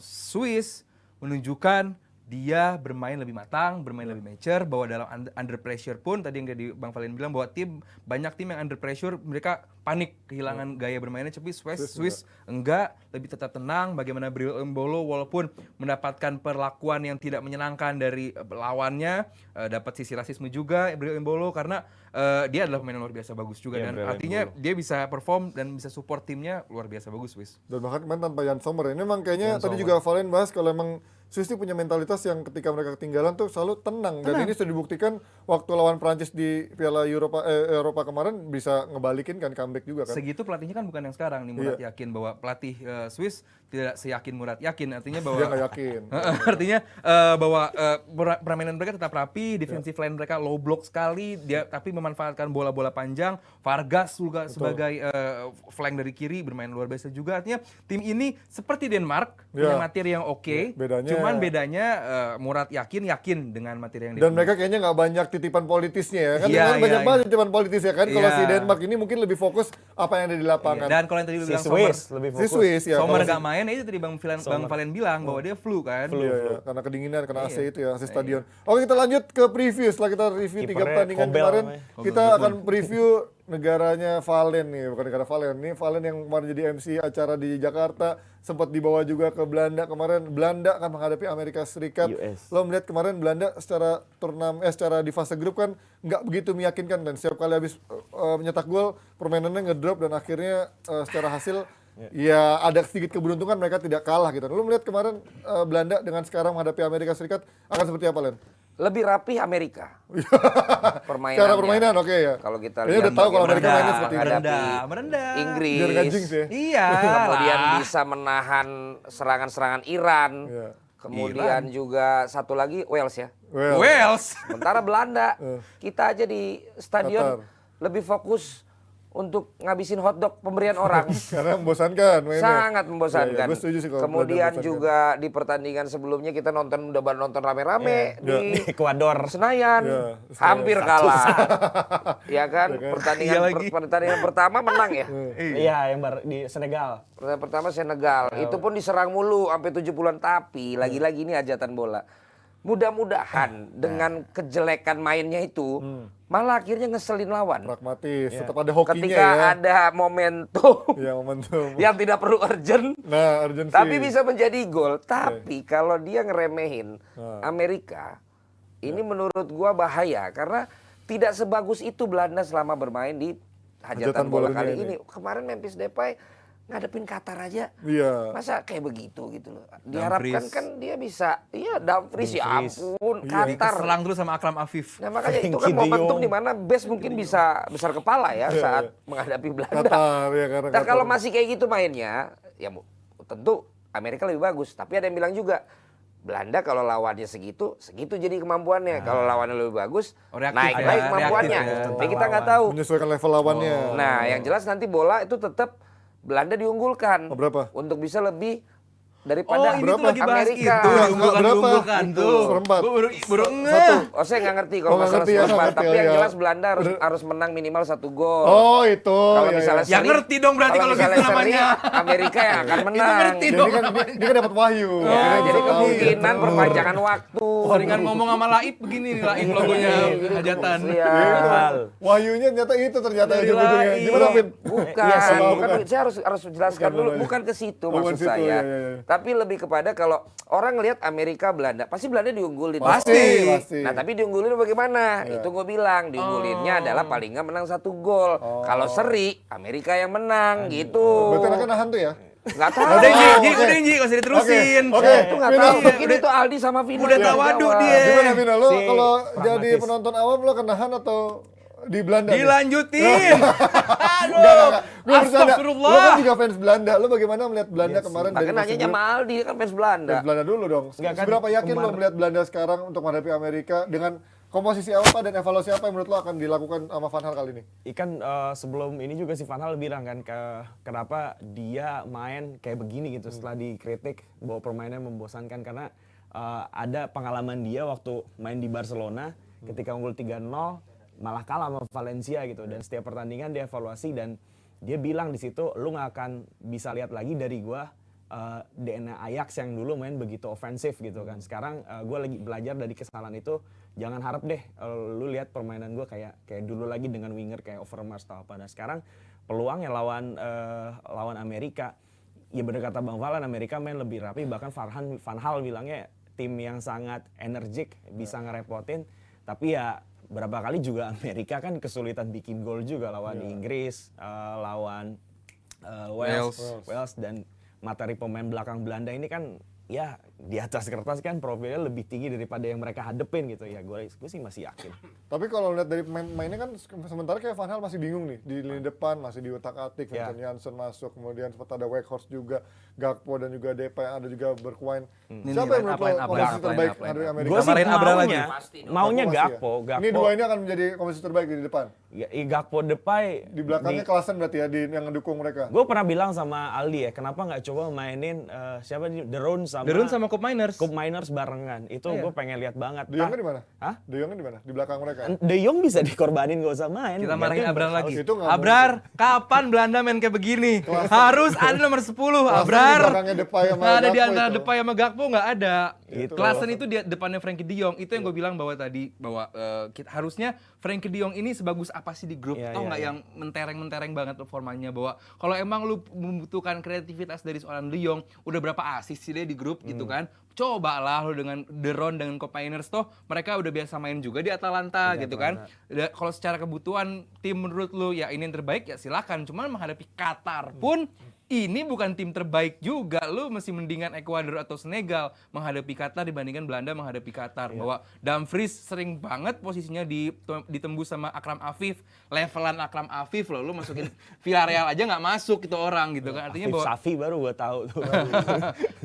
S3: Swiss menunjukkan dia bermain lebih matang, bermain lebih mature, bahwa dalam under pressure pun tadi yang tadi Bang Valen bilang bahwa banyak tim yang under pressure mereka panik kehilangan gaya bermainnya, tapi Swiss enggak, lebih tetap tenang. Bagaimana Bril Embolo walaupun mendapatkan perlakuan yang tidak menyenangkan dari lawannya, dapat sisi rasisme juga Bril Embolo karena dia adalah pemain yang luar biasa bagus juga,
S7: Iya,
S3: dan
S7: Bril
S3: artinya dia bisa perform dan bisa support timnya luar biasa bagus Swiss.
S2: Dan bahkan kemarin tanpa Jan Sommer. Ini memang kayaknya tadi juga Valen bahas kalau emang Swiss ini punya mentalitas yang ketika mereka ketinggalan tuh selalu tenang. Dan ini sudah dibuktikan waktu lawan Prancis di Piala Eropa kemarin bisa ngebalikin kan, comeback juga kan.
S3: Segitu pelatihnya kan bukan yang sekarang nih, Murad Yakin, bahwa pelatih Swiss tidak seyakin Murad Yakin, artinya bahwa
S2: Dia nggak yakin.
S3: artinya bahwa permainan mereka tetap rapi, defensive line mereka low block sekali, dia tapi memanfaatkan bola-bola panjang. Vargas juga sebagai flank dari kiri bermain luar biasa juga. Artinya tim ini seperti Denmark punya materi yang oke, cuman bedanya Murad Yakin dengan materi yang dia
S2: Dan
S3: punya.
S2: mereka kayaknya nggak banyak titipan politisnya ya kan.
S3: Iya,
S2: Banyak
S3: iya,
S2: banget titipan politis ya kan. Kalau
S3: Iya.
S2: si Denmark ini mungkin lebih fokus apa yang ada di lapangan.
S3: Dan kalau yang tadi lu
S7: Si
S3: bilang
S7: Swiss lebih
S2: Si
S7: fokus.
S2: Swiss ya.
S3: Sommer
S2: kalau
S3: gak main, itu tadi Bang Valen bilang bahwa dia flu kan.
S2: Iya, karena kedinginan, kena AC itu ya, AC stadion. Oke, kita lanjut ke preview. Setelah kita review 3
S7: Kipernya
S2: pertandingan
S7: Kobel
S2: kemarin,
S7: namanya.
S2: kita akan preview negaranya Valen nih, bukan negara Valen. Ini Valen yang kemarin jadi MC acara di Jakarta, sempat dibawa juga ke Belanda kemarin. Belanda akan menghadapi Amerika Serikat.
S7: US.
S2: Lo melihat kemarin Belanda secara secara di fase grup kan nggak begitu meyakinkan, dan setiap kali habis mencetak gol permainannya ngedrop, dan akhirnya secara hasil ya ada sedikit keberuntungan mereka tidak kalah gitu. Lu melihat kemarin Belanda dengan sekarang menghadapi Amerika Serikat akan seperti apa, Len?
S4: Lebih rapih Amerika. Permainannya.
S2: Cara permainan oke ya.
S4: Kalau kita
S2: Kayaknya
S4: lihat
S2: udah tahu kalau Amerika
S4: bagaimana
S2: mainnya seperti ini.
S3: merendah.
S4: Inggris.
S2: Biar nggak jinx ya.
S3: Iya.
S4: Kemudian
S3: lah.
S4: bisa menahan serangan-serangan Iran.
S2: Iya.
S4: Kemudian juga satu lagi Wales ya.
S2: Well,
S3: Wales.
S4: Sementara Belanda, kita aja di stadion
S2: Qatar.
S4: lebih fokus untuk ngabisin hotdog pemberian orang.
S2: karena membosankan mainnya.
S4: Sangat membosankan.
S2: Iya, gue setuju sih kalau
S4: Kemudian
S2: Belanda
S4: juga di pertandingan sebelumnya kita udah nonton rame-rame di
S7: Ekuador.
S4: Senayan,
S2: Iya,
S4: hampir kalah. Ya kan?
S3: Iya lagi.
S4: Pertandingan pertama menang ya.
S7: Iya, yang di Senegal.
S4: Pertandingan pertama Senegal, itu pun diserang mulu sampai 70-an, tapi lagi-lagi ini hajatan bola. Mudah-mudahan dengan kejelekan mainnya itu malah akhirnya ngeselin lawan.
S2: Pragmatis, tetap ada hokinya
S4: Ketika
S2: ya.
S4: ada momentum
S2: Ya momentum.
S4: yang tidak perlu urgent,
S2: Nah, urgency.
S4: tapi bisa menjadi gol. Tapi kalau dia ngeremehin Amerika, ini menurut gua bahaya karena tidak sebagus itu Belanda selama bermain di hajatan bola kali ini. Kemarin Memphis Depay ngadepin Qatar aja,
S2: Iya.
S4: masa kayak begitu gitu loh. Diharapkan
S3: Dumfries.
S4: kan dia bisa, Dumfries ya ampun, Qatar.
S3: Serang terus sama Akram Afif.
S4: Nah makanya itu kan
S7: Frenkie de
S4: momentum
S7: Jong.
S4: di mana Best mungkin bisa besar kepala ya saat menghadapi Belanda.
S2: Qatar ya, karena
S4: Nah
S2: Qatar.
S4: kalau masih kayak gitu mainnya, ya tentu Amerika lebih bagus. Tapi ada yang bilang juga, Belanda kalau lawannya segitu jadi kemampuannya. Kalau lawannya lebih bagus,
S3: Reaktif
S4: naik
S3: ya,
S4: lagi kemampuannya.
S3: reaktif ya.
S4: Tapi kita nggak tahu.
S2: menyesuaikan level lawannya.
S4: Nah yang jelas nanti bola itu tetap Belanda diunggulkan.
S2: Oh, berapa?
S4: Untuk bisa lebih
S3: Oh,
S4: daripada
S3: ini tuh lagi bahas
S4: Amerika.
S3: itu,
S2: Berapa?
S3: diunggulkan tuh.
S2: Seperempat.
S3: Gue baru
S2: Satu.
S3: ngeh.
S4: Oh saya nggak ngerti
S2: Oh,
S4: kalau
S2: nggak
S4: masalah
S2: ngerti ya,
S4: seperempat.
S2: nggak
S4: Tapi
S2: ngerti,
S4: yang
S2: ya.
S4: jelas Belanda harus menang minimal 1 gol.
S2: Oh, itu.
S4: Kalau
S2: Ya,
S4: misalnya
S2: ya.
S3: Ya ngerti dong berarti kalau
S4: misalnya
S3: gitu namanya.
S4: seri, Amerika yang akan menang.
S3: ngerti
S2: Jadi
S3: dong.
S2: kan dia kan dapat wahyu.
S4: Ya,
S2: Akhirnya
S4: jadi
S2: bisa tahu
S4: kemungkinan
S2: gitu.
S4: perpanjangan waktu
S3: Seringan ngomong sama Laib begini nih, Laib logonya hajatan.
S4: Iya.
S2: Wahyunya ternyata
S3: Dari
S2: ujung-ujungnya.
S3: lain.
S2: Gimana, Vin?
S4: Bukan,
S2: Iya sih.
S4: bukan. Saya harus jelaskan dulu, bukan ke situ
S2: Bukan
S4: maksud
S2: situ,
S4: saya.
S2: iya.
S4: Tapi lebih kepada kalau orang ngelihat Amerika, Belanda, pasti Belanda diunggulin.
S2: Pasti.
S4: Nah, tapi diunggulin bagaimana?
S2: Iya.
S4: Itu gue bilang, diunggulinnya adalah paling nggak menang 1 gol. Kalau seri, Amerika yang menang gitu.
S2: Berarti anaknya nahan tuh ya?
S4: Nggak tahu.
S3: Udah Ji, nggak usah diterusin.
S2: Oke.
S4: Itu nggak
S2: Vino.
S4: tahu. Mungkin itu Aldi sama Vino.
S3: Udah
S4: yang
S3: tahu waduk
S4: jawab.
S3: dia.
S2: Gimana, Vino? Lo
S7: Si
S2: kalau jadi
S7: pragmatis.
S2: penonton awam lo kenahan atau di Belanda? nih?
S3: Dilanjutin. Aduh.
S2: Gue bercanda. Lo kan
S3: Astagfirullah.
S2: juga fans Belanda. Lo bagaimana melihat Belanda kemarin dari
S4: Makanya nanya sama Aldi, dia kan fans Belanda.
S2: Fans Belanda dulu dong.
S7: Enggak kan,
S2: Seberapa yakin lo melihat Belanda sekarang untuk menghadapi Amerika dengan komposisi apa dan evaluasi apa yang menurut lo akan dilakukan sama Van Gaal kali ini?
S7: Ikan sebelum ini juga si Van Gaal bilang kan kenapa dia main kayak begini gitu setelah dikritik bahwa permainannya membosankan karena ada pengalaman dia waktu main di Barcelona ketika unggul 3-0 malah kalah sama Valencia gitu dan setiap pertandingan dia evaluasi dan dia bilang di situ lu nggak akan bisa lihat lagi dari gua DNA Ajax yang dulu main begitu ofensif gitu kan. Sekarang gue lagi belajar dari kesalahan itu. Jangan harap deh lu lihat permainan gue kayak dulu lagi dengan winger kayak Overmars atau apa. Nah sekarang peluangnya lawan Amerika. Ya bener kata Bang Falan, Amerika main lebih rapi. Bahkan Van Gaal bilangnya tim yang sangat energik, bisa ngerepotin. Tapi ya berapa kali juga Amerika kan kesulitan bikin gol juga lawan Inggris, lawan Wales dan materi pemain belakang Belanda ini kan ya di atas kertas kan profilnya lebih tinggi daripada yang mereka hadepin gitu ya gue sih masih yakin.
S2: Tapi kalau lihat dari mainnya kan sementara kayak Van Gaal masih bingung nih di lini depan, masih diutak-atik, Vincent Janssen masuk, kemudian sempat ada Weghorst juga, Gakpo dan juga Depay yang ada juga Bergwijn. Siapa yang menurut lo komposisi terbaik dari Amerika?
S7: Gue sih
S3: Kemarin Abra lagi.
S7: maunya
S2: Gakpo
S7: Gakpo.
S2: Ini dua ini akan menjadi komposisi terbaik di depan.
S7: Gakpo Depay
S2: Di belakangnya Klaassen berarti ya yang ngedukung mereka.
S7: Gue pernah bilang sama Aldi ya, kenapa nggak coba mainin siapa nih De Roon sama
S3: Cup Miners.
S7: Cup Miners barengan. Itu gue pengen lihat banget.
S2: De Jongnya di mana?
S7: Hah?
S2: De Jongnya di mana? Di belakang mereka.
S7: De Jong bisa dikorbanin gak usah main.
S3: Kita
S7: Biar
S3: marahin
S7: dia
S3: Abrar
S7: berhaus.
S3: lagi.
S2: Itu nggak
S3: Abrar, kapan Belanda main kayak begini? Harus ada nomor 10, Abrar.
S2: Di belakangnya Depay sama
S3: Nggak ada di
S2: Gakpo
S3: antara
S2: itu.
S3: Depay sama Gakpo, nggak ada.
S2: Itu.
S3: Klaassen itu di depannya Frenkie de Jong. Itu yang gue bilang bahwa tadi bahwa harusnya Frenkie de Jong ini sebagus apa sih di grup?
S7: Iya,
S3: Tau
S7: iya,
S3: nggak
S7: iya.
S3: yang mentereng banget performanya, bahwa kalau emang lu membutuhkan kreativitas dari seorang de Jong, udah berapa asis sih dia di grup gitu kan? Cobalah lu dengan De Roon dengan Cup Miners toh mereka udah biasa main juga di Atalanta gitu kan. Kalau secara kebutuhan tim menurut lu ya ini yang terbaik ya silakan. Cuman menghadapi Qatar pun ini bukan tim terbaik juga. Lu mesti mendingan Ekuador atau Senegal menghadapi Qatar dibandingkan Belanda menghadapi Qatar. Bahwa Dumfries sering banget posisinya ditembus sama Akram Afif. Levelan Akram Afif loh. Lu masukin Villarreal aja nggak masuk itu orang gitu kan. Artinya
S7: Afif
S3: bahwa
S7: Safi baru gue tahu tuh.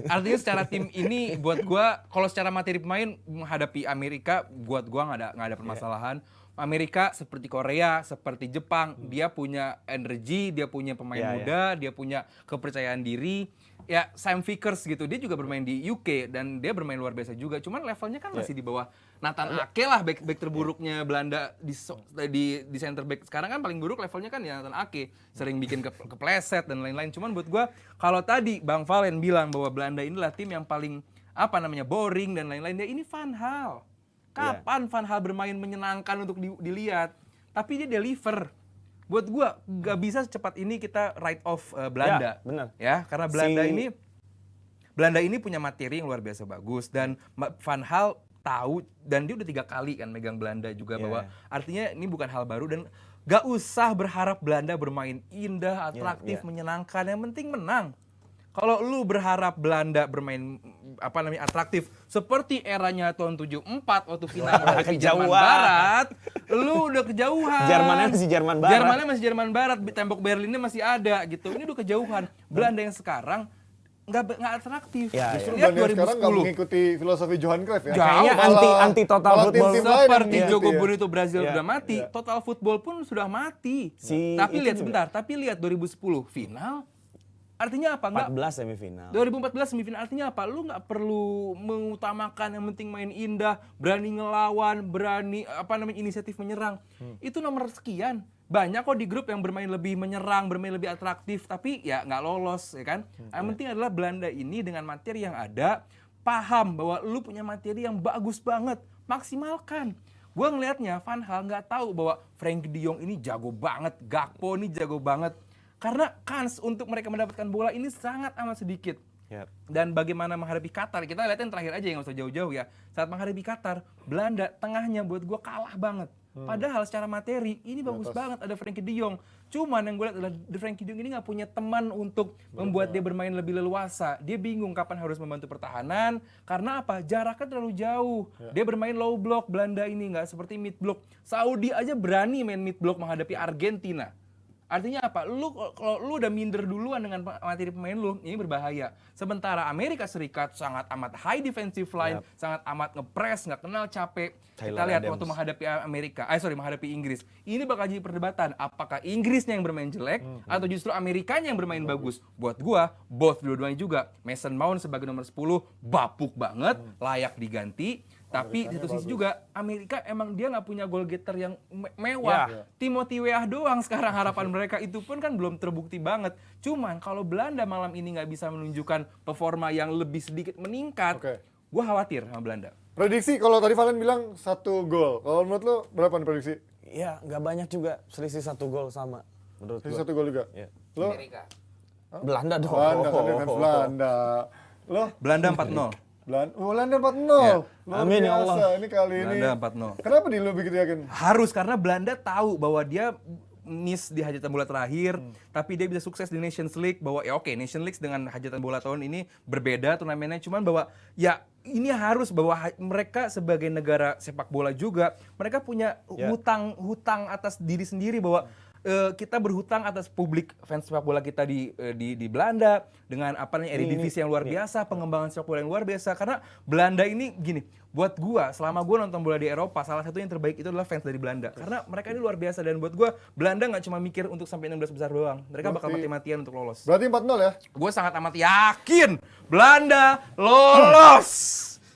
S3: artinya secara tim ini buat gua kalau secara materi pemain menghadapi Amerika buat gua nggak ada permasalahan. Amerika seperti Korea, seperti Jepang, dia punya energi, dia punya pemain muda, dia punya kepercayaan diri. Ya Sam Vickers gitu, dia juga bermain di UK dan dia bermain luar biasa juga. Cuman levelnya kan masih di bawah Nathan Ake lah, back terburuknya Belanda di center back. Sekarang kan paling buruk levelnya kan ya Nathan Ake, sering bikin kepleset dan lain-lain. Cuman buat gua kalau tadi Bang Valen bilang bahwa Belanda inilah tim yang paling boring dan lain-lain, ya ini Van Gaal. Kapan Van Gaal bermain menyenangkan untuk dilihat? Tapi dia deliver. Buat gua gak bisa secepat ini kita write off Belanda.
S7: Ya, benar.
S3: Ya, karena Belanda ini punya materi yang luar biasa bagus dan Van Gaal tahu dan dia udah 3 kali kan megang Belanda juga bahwa artinya ini bukan hal baru dan gak usah berharap Belanda bermain indah, atraktif, menyenangkan. Yang penting menang. Kalau lu berharap Belanda bermain atraktif seperti eranya tahun 74 waktu final menghadapi Jerman Barat, lu udah kejauhan.
S7: Jermannya masih Jerman Barat.
S3: Jermannya masih Jerman Barat, tembok Berlinnya masih ada gitu. Ini udah kejauhan. Belanda yang sekarang nggak atraktif.
S7: Ya,
S2: Justru
S3: Lihat
S2: Belanda yang sekarang nggak
S3: 2010.
S2: mengikuti filosofi Johan Cruyff ya.
S7: Kayaknya anti total
S2: malah
S7: football.
S2: tim-tim lain yang
S3: Seperti
S2: mengikuti
S3: Jogo
S2: ya.
S3: Bonito Brazil
S7: Iya.
S3: sudah mati, total football pun sudah mati. Tapi lihat sebentar, tapi lihat 2010 final. Artinya apa?
S7: 14 semifinal.
S3: 2014 semifinal artinya apa? Lu nggak perlu mengutamakan yang penting main indah, berani ngelawan, berani inisiatif menyerang. Itu nomor sekian. Banyak kok di grup yang bermain lebih menyerang, bermain lebih atraktif, tapi ya nggak lolos, ya kan? Yang penting adalah Belanda ini dengan materi yang ada, paham bahwa lu punya materi yang bagus banget, maksimalkan. Gue ngelihatnya Van Gaal nggak tahu bahwa Frenkie de Jong ini jago banget, Gakpo ini jago banget. Karena kans untuk mereka mendapatkan bola ini sangat amat sedikit.
S7: Yep.
S3: Dan bagaimana menghadapi Qatar, kita lihat yang terakhir aja, yang nggak usah jauh-jauh ya. Saat menghadapi Qatar, Belanda tengahnya buat gue kalah banget. Padahal secara materi ini bagus banget, ada Frenkie de Jong. Cuman yang gue lihat adalah Frenkie de Jong ini nggak punya teman untuk membuat dia bermain lebih leluasa. Dia bingung kapan harus membantu pertahanan. Karena apa? Jaraknya terlalu jauh. Dia bermain low block, Belanda ini nggak seperti mid block. Saudi aja berani main mid block menghadapi Argentina. Artinya apa? Kalau lu udah minder duluan dengan materi pemain lu, ini berbahaya. Sementara Amerika Serikat sangat amat high defensive line, sangat amat ngepres, nggak kenal capek. Kita lihat waktu menghadapi menghadapi Inggris. Ini bakal jadi perdebatan, apakah Inggrisnya yang bermain jelek atau justru Amerikanya yang bermain bagus. Buat gua, both dua-duanya juga. Mason Mount sebagai nomor 10 bapuk banget, layak diganti. Tapi di satu sisi juga Amerika emang dia nggak punya goal getter yang mewah. Timothy Weah doang sekarang harapan mereka, itu pun kan belum terbukti banget. Cuman kalau Belanda malam ini nggak bisa menunjukkan performa yang lebih sedikit meningkat, gue khawatir sama Belanda.
S2: Prediksi kalau tadi Valen bilang 1 gol. Kalau menurut lo berapa nih prediksi?
S7: Iya, nggak banyak juga, selisih 1 gol sama menurut
S2: Selisih
S7: gua.
S2: 1 gol juga.
S7: Iya.
S2: Lo?
S4: Amerika.
S7: Belanda dong.
S2: Belanda kan defense Belanda. Lo?
S3: Belanda 4-0.
S2: Belanda 4-0. Luar
S7: Amin ya
S2: biasa.
S7: Allah.
S2: Ini kali ini.
S3: Belanda 4-0.
S2: Kenapa di lu begitu yakin?
S3: Harus, karena Belanda tahu bahwa dia miss di hajatan bola terakhir, tapi dia bisa sukses di Nations League. Bahwa ya oke, Nations League dengan hajatan bola tahun ini berbeda turnamennya, cuman bahwa ya ini harus bahwa mereka sebagai negara sepak bola juga, mereka punya hutang atas diri sendiri bahwa kita berhutang atas publik fans sepak bola kita di Belanda dengan apa namanya Eredivisie yang luar biasa, pengembangan sepak bola yang luar biasa. Karena Belanda ini gini, buat gua selama gua nonton bola di Eropa, salah satu yang terbaik itu adalah fans dari Belanda. Karena mereka ini luar biasa, dan buat gua Belanda nggak cuma mikir untuk sampai 16 besar doang. Mereka bakal mati-matian untuk lolos.
S2: Berarti 4-0 ya?
S3: Gue sangat amat yakin Belanda lolos.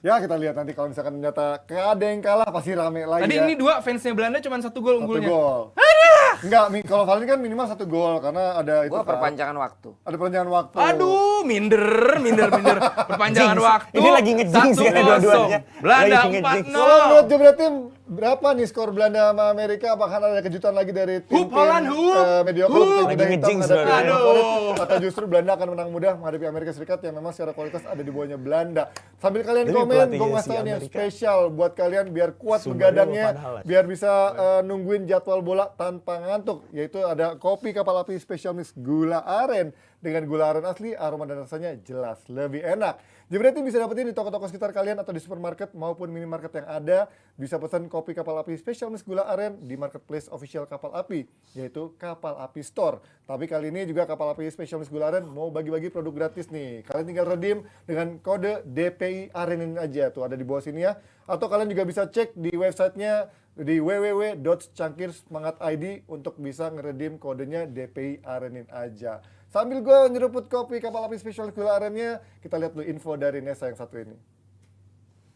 S2: Ya kita lihat nanti kalau misalkan ternyata ada yang kalah pasti rame lagi.
S3: Tadi
S2: ya.
S3: ini 2 fansnya Belanda cuma 1 gol
S2: 1
S3: unggulnya.
S2: gol. Enggak, kalau Valen kan minimal 1 gol karena ada itu
S4: Gua
S2: kan.
S4: perpanjangan waktu.
S2: Ada perpanjangan waktu.
S3: Aduh, minder. Perpanjangan
S7: Jinx.
S3: waktu.
S7: Ini lagi ngejinx kan
S3: 1-0.
S7: dua-duanya.
S3: Belanda
S7: Lagi ngejinx.
S3: 4-0.
S2: Kalau menurut Jebret Tim, berapa nih skor Belanda sama Amerika? Apakah ada kejutan lagi dari tim
S3: Holland,
S2: mediocre
S3: Hup.
S2: tim
S7: Lagi
S2: kuda hitam
S7: ngejinx
S2: menghadapi
S7: dua-duanya.
S2: tim favorit? Atau justru Belanda akan menang mudah menghadapi Amerika Serikat yang memang secara kualitas ada di bawahnya Belanda? Sambil kalian
S7: Ini
S2: komen,
S7: pelatihnya
S2: gue
S7: si
S2: ngasih tahu nih yang
S7: Amerika.
S2: spesial buat kalian biar kuat
S7: Sumbernya
S2: begadangnya,
S7: Van Halen.
S2: biar bisa nungguin jadwal bola tanpa ngantuk, yaitu ada kopi kapal api spesial mix gula aren. Dengan gula aren asli, aroma dan rasanya jelas lebih enak. Jebret Tim bisa dapetin di toko-toko sekitar kalian atau di supermarket maupun minimarket yang ada. Bisa pesan kopi kapal api spesial mix gula aren di marketplace official kapal api, yaitu Kapal Api Store. Tapi kali ini juga Kapal Api spesial mix gula aren mau bagi-bagi produk gratis nih. Kalian tinggal redeem dengan kode DPI Arenin aja, tuh ada di bawah sini ya. Atau kalian juga bisa cek di websitenya di www.cangkirsemangat.id untuk bisa ngeredeem kodenya DPI Arenin aja. Sambil gue nyeruput kopi kapal api spesial gula arennya, kita lihat dulu info dari Nesa yang satu ini.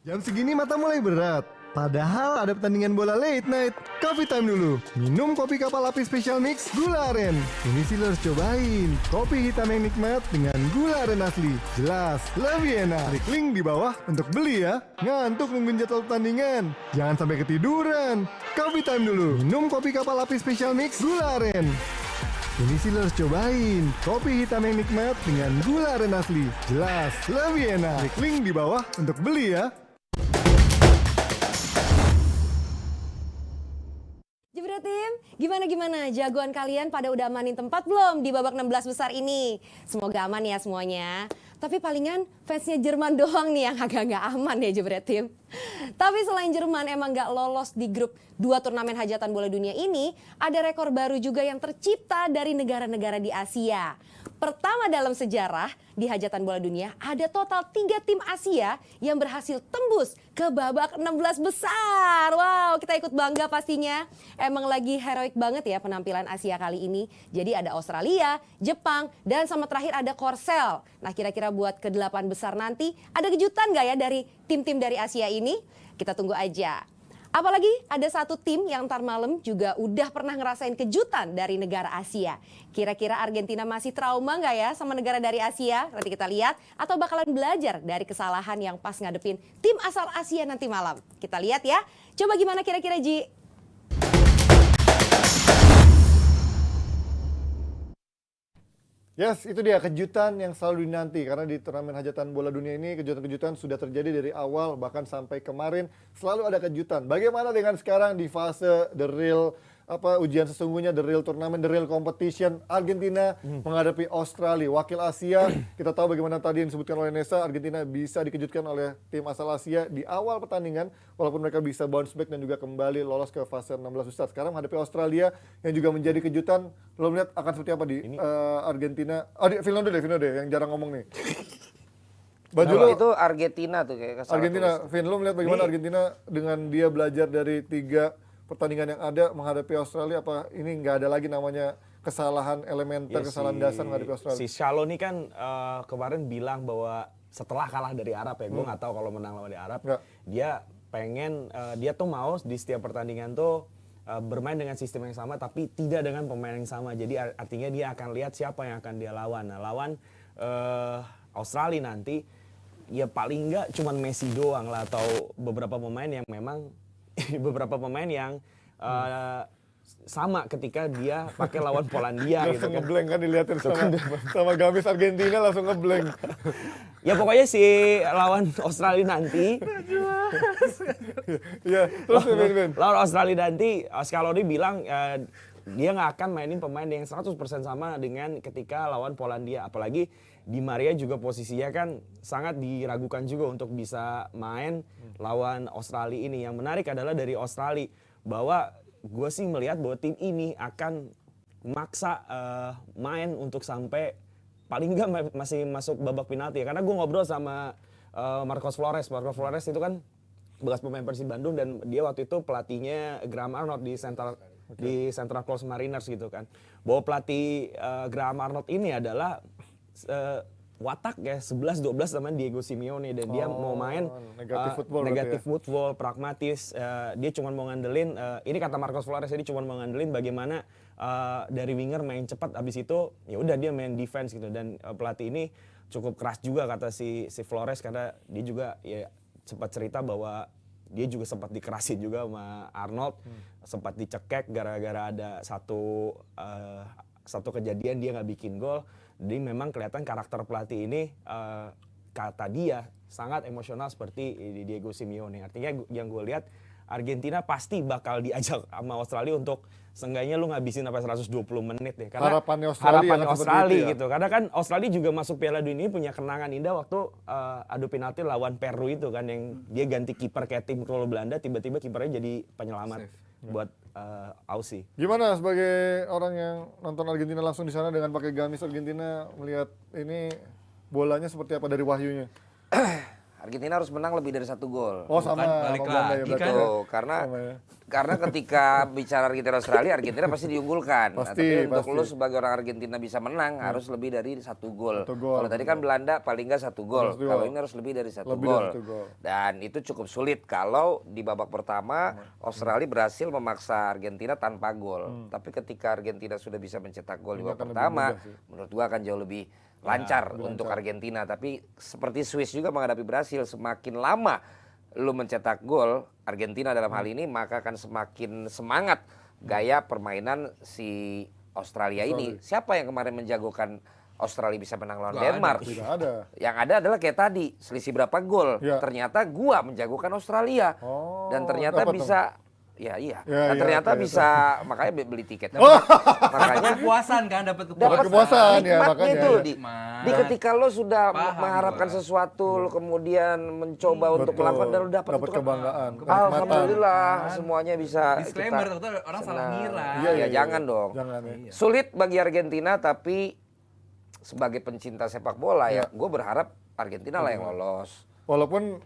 S2: Jam segini mata mulai berat. Padahal ada pertandingan bola late night. Coffee time dulu. Minum kopi kapal api special mix gula aren. Ini sih lo harus cobain. Kopi hitam yang nikmat dengan gula aren asli. Jelas lebih enak. Klik link di bawah untuk beli ya. Ngantuk nungguin jadwal pertandingan? Jangan sampai ketiduran. Coffee time dulu. Minum kopi kapal api special mix gula aren. Ini sih lo harus cobain. Kopi hitam yang nikmat dengan gula aren asli. Jelas lebih enak. Klik link di bawah untuk beli ya.
S1: Jebret Tim, gimana jagoan kalian pada udah amanin tempat belum di babak 16 besar ini? Semoga aman ya semuanya. Tapi palingan fansnya Jerman doang nih yang agak nggak aman ya Jebret Tim. Tapi selain Jerman emang nggak lolos di grup 2 turnamen hajatan bola dunia ini, ada rekor baru juga yang tercipta dari negara-negara di Asia. Pertama dalam sejarah di hajatan bola dunia ada total 3 tim Asia yang berhasil tembus ke babak 16 besar. Wow, kita ikut bangga pastinya. Emang lagi heroik banget ya penampilan Asia kali ini. Jadi ada Australia, Jepang, dan sama terakhir ada Korsel. Nah kira-kira buat ke-8 besar nanti ada kejutan nggak ya dari tim-tim dari Asia ini? Kita tunggu aja. Apalagi ada satu tim yang ntar malam juga udah pernah ngerasain kejutan dari negara Asia. Kira-kira Argentina masih trauma nggak ya sama negara dari Asia? Nanti kita lihat. Atau bakalan belajar dari kesalahan yang pas ngadepin tim asal Asia nanti malam. Kita lihat ya. Coba gimana kira-kira Ji?
S2: Yes, itu dia kejutan yang selalu dinanti karena di turnamen hajatan bola dunia ini kejutan-kejutan sudah terjadi dari awal bahkan sampai kemarin selalu ada kejutan. Bagaimana dengan sekarang di fase the real ujian sesungguhnya, the real tournament, the real competition, Argentina menghadapi Australia, wakil Asia. Kita tahu bagaimana tadi yang disebutkan oleh Nesa, Argentina bisa dikejutkan oleh tim asal Asia di awal pertandingan walaupun mereka bisa bounce back dan juga kembali lolos ke fase 16 besar. Sekarang menghadapi Australia yang juga menjadi kejutan. Lo melihat akan seperti apa di Argentina? Di Vino deh yang jarang ngomong nih. Baju lo
S4: Itu Argentina tuh kayak
S2: Argentina, Vin, lo melihat bagaimana Argentina dengan dia belajar dari 3 pertandingan yang ada menghadapi Australia, apa ini nggak ada lagi namanya kesalahan elementer, kesalahan dasar menghadapi Australia?
S7: Si Scaloni kan kemarin bilang bahwa setelah kalah dari Arab ya, gue nggak tahu kalau menang lawan di Arab, dia pengen, dia tuh mau di setiap pertandingan tuh bermain dengan sistem yang sama tapi tidak dengan pemain yang sama. Jadi artinya dia akan lihat siapa yang akan dia lawan. Nah, lawan Australia nanti ya paling nggak cuman Messi doang lah atau beberapa pemain yang memang beberapa pemain yang sama ketika dia pakai lawan Polandia gitu
S2: Langsung
S7: kan.
S2: ngeblank kan dilihatin sama Gamis Argentina langsung ngeblank.
S7: Ya pokoknya si lawan Australia nanti
S2: Iya, terus Vin.
S7: lawan Australia nanti Scaloni bilang dia nggak akan mainin pemain yang 100% sama dengan ketika lawan Polandia. Apalagi Di Maria juga posisinya kan sangat diragukan juga untuk bisa main lawan Australia ini. Yang menarik adalah dari Australia bahwa gue sih melihat bahwa tim ini akan maksa main untuk sampai paling nggak masih masuk babak penalti ya. Karena gue ngobrol sama Marcos Flores. Marcos Flores itu kan bekas pemain Persib Bandung dan dia waktu itu pelatihnya Graham Arnold di Central Coast Mariners gitu kan. Bahwa pelatih Graham Arnold ini adalah watak ya 11-12 sama Diego Simeone dan dia mau main negatif football, pragmatis. Dia cuma mau ngandelin ini kata Marcos Flores, dia cuma mau ngandelin bagaimana dari winger main cepat, habis itu ya udah dia main defense gitu. Dan pelatih ini cukup keras juga kata si Flores karena dia juga ya sempat cerita bahwa dia juga sempat dikerasin juga sama Arnold, sempat dicekek gara-gara ada satu kejadian dia nggak bikin gol. Jadi memang kelihatan karakter pelatih ini kata dia sangat emosional seperti Diego Simeone. Artinya yang gue lihat Argentina pasti bakal diajak sama Australia untuk seenggaknya lu ngabisin sampai 120 menit deh. Karena
S2: harapannya
S7: Australia
S2: ya?
S7: gitu. Karena kan Australia juga masuk Piala Dunia punya kenangan indah waktu adu penalti lawan Peru itu kan yang dia ganti kiper kayak tim kalau Belanda, tiba-tiba kipernya jadi penyelamat buat Aussie.
S2: Gimana sebagai orang yang nonton Argentina langsung di sana dengan pakai gamis Argentina, melihat ini bolanya seperti apa dari wahyunya?
S4: Argentina harus menang lebih dari 1 gol.
S2: Oh sama
S3: balik
S2: Belanda ya
S3: lagi
S2: berarti
S3: kan.
S2: ya.
S4: Karena ketika bicara Argentina Australia, Argentina pasti diunggulkan.
S2: Pasti,
S4: tapi untuk
S2: pasti.
S4: lu sebagai orang Argentina bisa menang harus lebih dari 1 gol.
S2: 1 gol.
S4: Kalau tadi kan Belanda paling nggak 1 gol.
S2: Harus 2
S4: Kalau
S2: gol.
S4: ini harus lebih dari 1
S2: Lebih
S4: gol.
S2: dari 1 gol.
S4: Dan itu cukup sulit kalau di babak pertama Australia berhasil memaksa Argentina tanpa gol. Tapi ketika Argentina sudah bisa mencetak gol di
S2: Ini
S4: babak
S2: akan lebih
S4: pertama,
S2: mudah sih.
S4: menurut gua akan jauh lebih lancar untuk Argentina. Tapi seperti Swiss juga menghadapi Brasil, semakin lama lu mencetak gol Argentina dalam hal ini, maka akan semakin semangat gaya permainan si Australia ini. Siapa yang kemarin menjagokan Australia bisa menang lawan Denmark?
S2: Tidak ada.
S4: Yang ada adalah kayak tadi, selisih berapa gol.
S2: Ya.
S4: Ternyata gua menjagokan Australia.
S2: Oh,
S4: Dan ternyata
S2: dapat
S4: bisa iya.
S2: Ya,
S4: Dan
S2: ya,
S4: ternyata
S2: oke,
S4: bisa makanya beli tiket.
S2: Oh.
S4: Makanya
S3: Kepuasan kan, dapat
S2: Dapat kepuasan ya,
S4: nikmatnya
S2: makanya.
S4: itu
S2: Ya.
S4: di ketika lo sudah
S3: Paham
S4: mengharapkan
S3: gua.
S4: sesuatu, lo kemudian mencoba untuk
S2: Betul.
S4: melakukan dan lo dapat itu kan.
S2: kebanggaan,
S4: Alhamdulillah semuanya bisa
S3: Disclaimer,
S4: kita
S3: takutnya orang salah
S4: senang.
S3: ngira.
S4: Iya, jangan dong.
S2: Jangan ya.
S4: Sulit bagi Argentina, tapi sebagai pencinta sepak bola ya, gue berharap Argentina lah yang lolos.
S2: Walaupun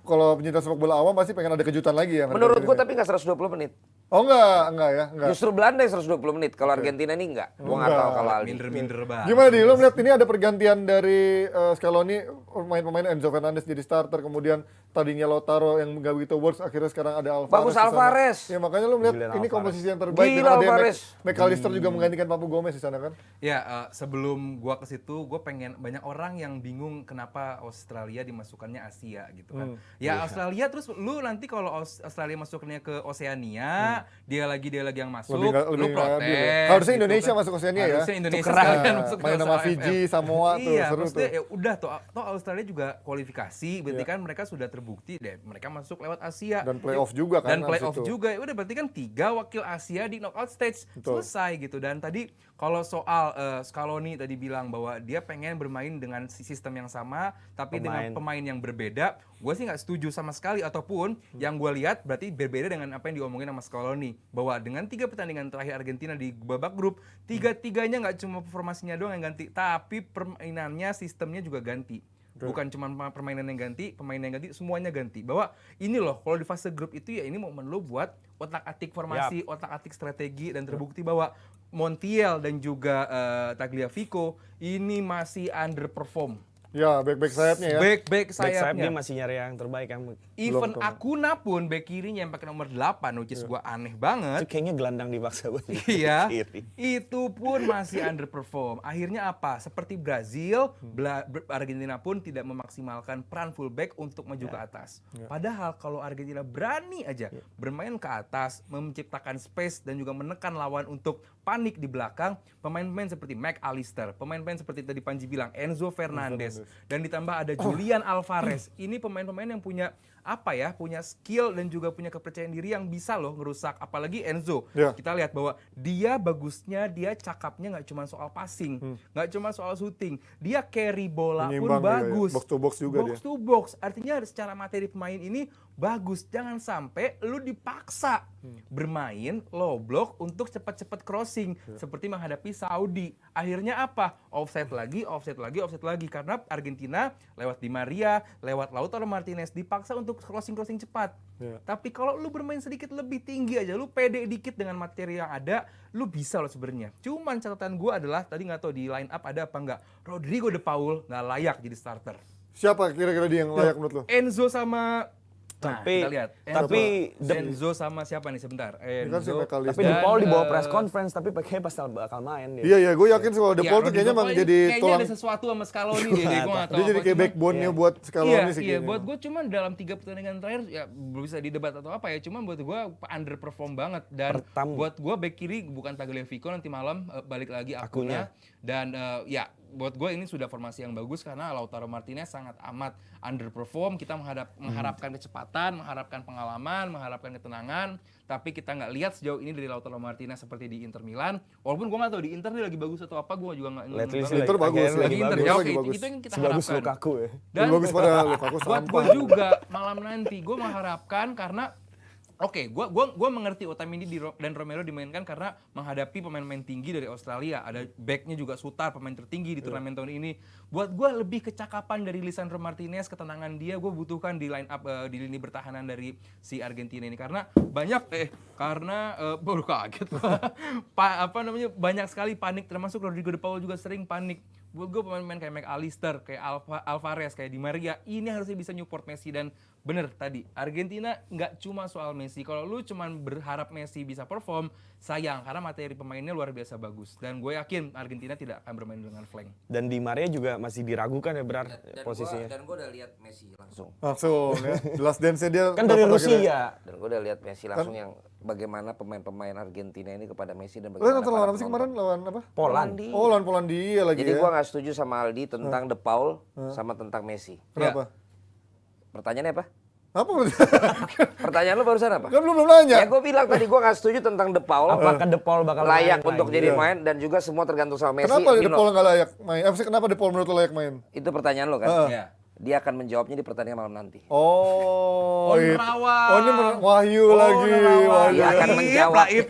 S2: kalau pencinta sepak bola awam pasti pengen ada kejutan lagi ya.
S4: Menurut gue tapi nggak 120 menit.
S2: Oh enggak ya, enggak.
S4: Justru Belanda yang 120 menit. Kalau Argentina ini enggak. Gua nggak tahu kalau Aldi.
S3: Minder-minder banget.
S2: Gimana Di, lo melihat ini ada pergantian dari Scaloni, pemain-pemain Enzo Fernandez jadi starter, kemudian tadinya Lautaro yang nggak begitu works, akhirnya sekarang ada Alvarez.
S4: Bagus
S2: di sana.
S4: Alvarez.
S2: Ya makanya lo melihat
S7: Julian
S2: ini
S7: Alvarez.
S2: komposisi yang terbaik.
S4: Gila,
S2: Dan ada yang
S4: Alvarez.
S2: McAllister juga menggantikan Papu Gomez di sana kan.
S3: Ya, sebelum gua ke situ, gua pengen banyak orang yang bingung kenapa Australia dimasukkannya Asia gitu kan. Ya Australia terus lu nanti kalau Australia masuknya ke Oceania, dia lagi yang masuk,
S2: Lebih nggak-
S3: lu
S2: lebih nggak adil ya.
S3: protes.
S2: Harusnya
S3: gitu
S2: Indonesia
S3: kan.
S2: masuk Oceania ya.
S3: Harusnya Indonesia
S2: Tukeran.
S3: sekalian masuk ke
S2: Main sama
S3: AFF.
S2: Fiji, Samoa tuh,
S3: Iya,
S2: seru
S3: maksudnya
S2: tuh.
S3: ya udah toh Australia juga kualifikasi, berarti kan mereka sudah terbukti deh mereka masuk lewat Asia.
S2: Dan playoff juga kan
S3: Dan
S2: habis
S3: playoff
S2: itu.
S3: juga, ya udah berarti kan 3 wakil Asia di knockout stage.
S2: Betul.
S3: Selesai gitu. Dan tadi kalau soal Scaloni tadi bilang bahwa dia pengen bermain dengan sistem yang sama tapi dengan pemain yang berbeda, gue sih nggak setuju sama sekali. Ataupun yang gue lihat berarti berbeda dengan apa yang diomongin sama Scaloni, bahwa dengan 3 pertandingan terakhir Argentina di babak grup, tiga-tiganya nggak cuma formasinya doang yang ganti, tapi permainannya, sistemnya juga ganti. Bukan cuma permainan yang ganti, pemain yang ganti, semuanya ganti. Bahwa ini loh, kalau di fase grup itu ya ini momen lo buat otak-atik formasi, otak-atik strategi, dan terbukti bahwa Montiel dan juga Tagliafico ini masih underperform.
S2: Ya, back sayapnya ya.
S3: Back
S7: Back sayap
S3: sayapnya.
S7: dia masih nyari yang terbaik kan.
S3: Even Akuna pun back kirinya yang pakai nomor 8, which is gua aneh banget.
S7: Itu kayaknya gelandang dipaksa buat
S3: Iya,
S7: kiri.
S3: itu pun masih underperform. Akhirnya apa? Seperti Brazil, Argentina pun tidak memaksimalkan peran fullback untuk maju ke atas. Padahal kalau Argentina berani aja bermain ke atas, menciptakan space dan juga menekan lawan untuk panik di belakang, pemain-pemain seperti McAllister, pemain-pemain seperti tadi Panji bilang, Enzo Fernandez, dan ditambah ada Julian Alvarez. Ini pemain-pemain yang punya punya skill dan juga punya kepercayaan diri yang bisa loh ngerusak. Apalagi Enzo, kita lihat bahwa dia bagusnya, dia cakapnya nggak cuma soal passing, nggak cuma soal shooting, dia carry bola pun bagus.
S2: Box to box juga
S3: box to box, artinya secara materi pemain ini bagus. Jangan sampai lu dipaksa bermain low block untuk cepat-cepat crossing seperti menghadapi Saudi. Akhirnya apa? Offside lagi, karena Argentina lewat Di Maria, lewat Lautaro Martinez dipaksa untuk crossing cepat. Tapi kalau lu bermain sedikit lebih tinggi aja, lu pede dikit dengan materi yang ada, lu bisa loh sebenarnya. Cuman catatan gua adalah tadi nggak tahu di line up ada apa nggak, Rodrigo De Paul nggak layak jadi starter.
S2: Siapa kira-kira dia yang layak menurut lo?
S3: Enzo sama
S7: Tapi-
S3: kita lihat.
S7: tapi
S3: Enzo sama siapa nih sebentar?
S2: Ini kan si
S3: Enzo.
S2: McAllister.
S7: Tapi De
S3: Dan,
S7: Paul dibawa press conference tapi kayaknya pasti bakal main dia.
S2: Iya, gue yakin sih kalau De
S3: Ya,
S2: Paul tuh
S3: Rodrigo
S2: kayaknya emang
S3: Paul ini
S2: jadi
S3: kayaknya
S2: tulang.
S3: ada sesuatu sama Scaloni deh, gue nggak tahu.
S2: Dia jadi
S3: apa,
S2: kayak
S3: cuman-
S2: backbone-nya buat Scaloni sih
S3: Iya,
S2: kayaknya.
S3: buat gue cuman dalam 3 pertandingan terakhir ya belum bisa didebat atau apa ya, cuman buat gue underperform banget. Dan buat gue back kiri bukan Tagliafico, nanti malam balik lagi Akuna. Dan ya buat gue ini sudah formasi yang bagus karena Lautaro Martinez sangat amat underperform. Kita mengharapkan kecepatan, mengharapkan pengalaman, mengharapkan ketenangan, tapi kita nggak lihat sejauh ini dari Lautaro Martinez seperti di Inter Milan. Walaupun gue nggak tahu di Inter dia lagi bagus atau apa, gue juga nggak
S7: Lately
S3: ngerti.
S7: sih
S2: Inter bagus,
S7: lagi
S3: Inter
S2: bagus,
S3: ya,
S2: lagi
S3: oke,
S2: bagus.
S3: itu yang kita
S7: Sebagus
S3: harapkan.
S7: Lukaku ya.
S2: Lebih bagus pada Lukaku
S3: buat gue
S2: sampah.
S3: juga malam nanti gue mengharapkan karena gue mengerti Otamendi dan Romero dimainkan karena menghadapi pemain-pemain tinggi dari Australia. Ada backnya juga Sutar, pemain tertinggi di turnamen tahun ini. Buat gue lebih kecakapan dari Lisandro Martinez, ketenangan dia gue butuhkan di line up di lini bertahanan dari si Argentina ini karena banyak baru kaget banyak sekali panik, termasuk Rodrigo De Paul juga sering panik. Buat gue pemain-pemain kayak McAllister, kayak Alvarez, kayak Di Maria, ini harusnya bisa nyupport Messi. Dan bener tadi, Argentina nggak cuma soal Messi. Kalau lu cuman berharap Messi bisa perform, sayang karena materi pemainnya luar biasa bagus. Dan gue yakin Argentina tidak akan bermain dengan flank.
S7: Dan Di Maria juga masih diragukan ya benar posisinya.
S4: Dan gue udah lihat Messi langsung.
S2: Langsung ya. The Last Dance-nya dia
S7: Kan dari
S2: dapat
S7: Rusia.
S2: akhirnya.
S4: Dan gue udah lihat Messi langsung yang bagaimana pemain-pemain Argentina ini kepada Messi dan
S2: Lo
S4: bagaimana
S2: nonton lawan apa sih
S4: penonton.
S2: kemarin? Lawan apa?
S7: Poland.
S2: Oh, lawan Polandia lagi
S4: Jadi
S2: ya.
S4: gue nggak setuju sama Aldi tentang De Paul sama tentang Messi.
S2: Kenapa?
S4: Pertanyaannya apa?
S2: Apa menurut
S4: Pertanyaan lu barusan apa?
S2: Kan belum nanya.
S4: Ya gue bilang tadi gue nggak setuju tentang De Paul.
S7: Apakah De Paul bakal
S4: layak
S7: main
S4: untuk
S7: lagi?
S4: jadi main dan juga semua tergantung sama Messi.
S2: Kenapa De
S4: Gino.
S2: Paul nggak layak main? Kenapa De Paul menurut lo layak main?
S4: Itu pertanyaan lo kan?
S3: Ya.
S4: Dia akan menjawabnya di pertandingan malam nanti.
S2: Oh,
S3: Nerawang.
S2: Oh, ini Wahyu lagi. Wahyu.
S4: Dia akan menjawab.
S3: Laib.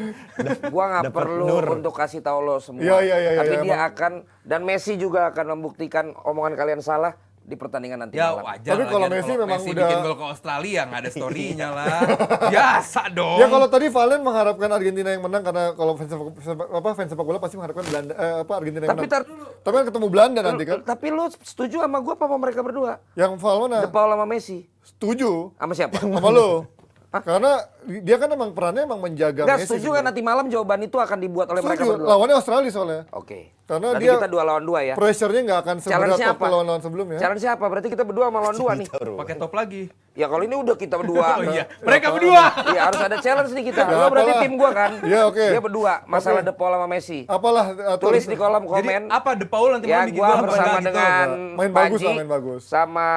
S4: Gua nggak perlu untuk kasih tahu lo semua.
S2: Iya,
S4: Tapi dia
S2: emang.
S4: akan, dan Messi juga akan membuktikan omongan kalian salah. di pertandingan nanti
S3: Ya
S4: malam.
S3: wajar.
S2: Tapi kalau
S3: lagian
S2: Messi memang
S3: Messi
S2: udah-
S3: bikin gol ke Australia nggak ada story-nya lah. Biasa dong.
S2: Ya kalau tadi Valen mengharapkan Argentina yang menang karena kalau fans sepak bola pasti mengharapkan Belanda Argentina yang
S4: Tapi
S2: menang.
S4: tar dulu.
S2: Tapi kan ketemu Belanda nanti kan.
S4: Tapi lu setuju sama gua apa sama mereka berdua?
S2: Yang Val mana?
S4: De Paul sama Messi.
S2: Setuju
S4: Sama siapa?
S2: sama lo. Karena dia kan emang perannya emang menjaga
S4: Enggak
S2: Messi.
S4: setuju kan nanti malam jawaban itu akan dibuat oleh mereka
S2: Setuju.
S4: berdua.
S2: Lawannya Australia soalnya.
S4: Oke.
S2: Karena
S4: Berarti
S2: dia
S4: kita 2 lawan 2 ya.
S2: Pressure-nya nggak akan seberat
S4: Challenge-nya
S2: waktu
S4: apa?
S2: lawan-lawan sebelumnya.
S4: Challenge siapa? Berarti kita berdua sama lawan 2 nih.
S3: Pakai top lagi.
S4: Ya kalau ini udah kita berdua.
S3: Oh iya, mereka berdua.
S4: Iya harus ada challenge nih kita.
S2: Ya,
S4: Lo berarti
S2: apalah.
S4: tim gua kan?
S2: Iya, oke.
S4: Dia berdua. Masalah
S2: Oke.
S4: De Paul sama Messi.
S2: Apalah
S4: Tulis di kolom
S3: Jadi
S4: komen.
S3: apa De Paul nanti
S4: Ya
S3: malam bikin
S4: gua
S3: gol apa
S4: bersama
S3: enggak gitu?
S4: dengan
S2: Main bagus
S4: Panji,
S2: lah, main bagus.
S4: sama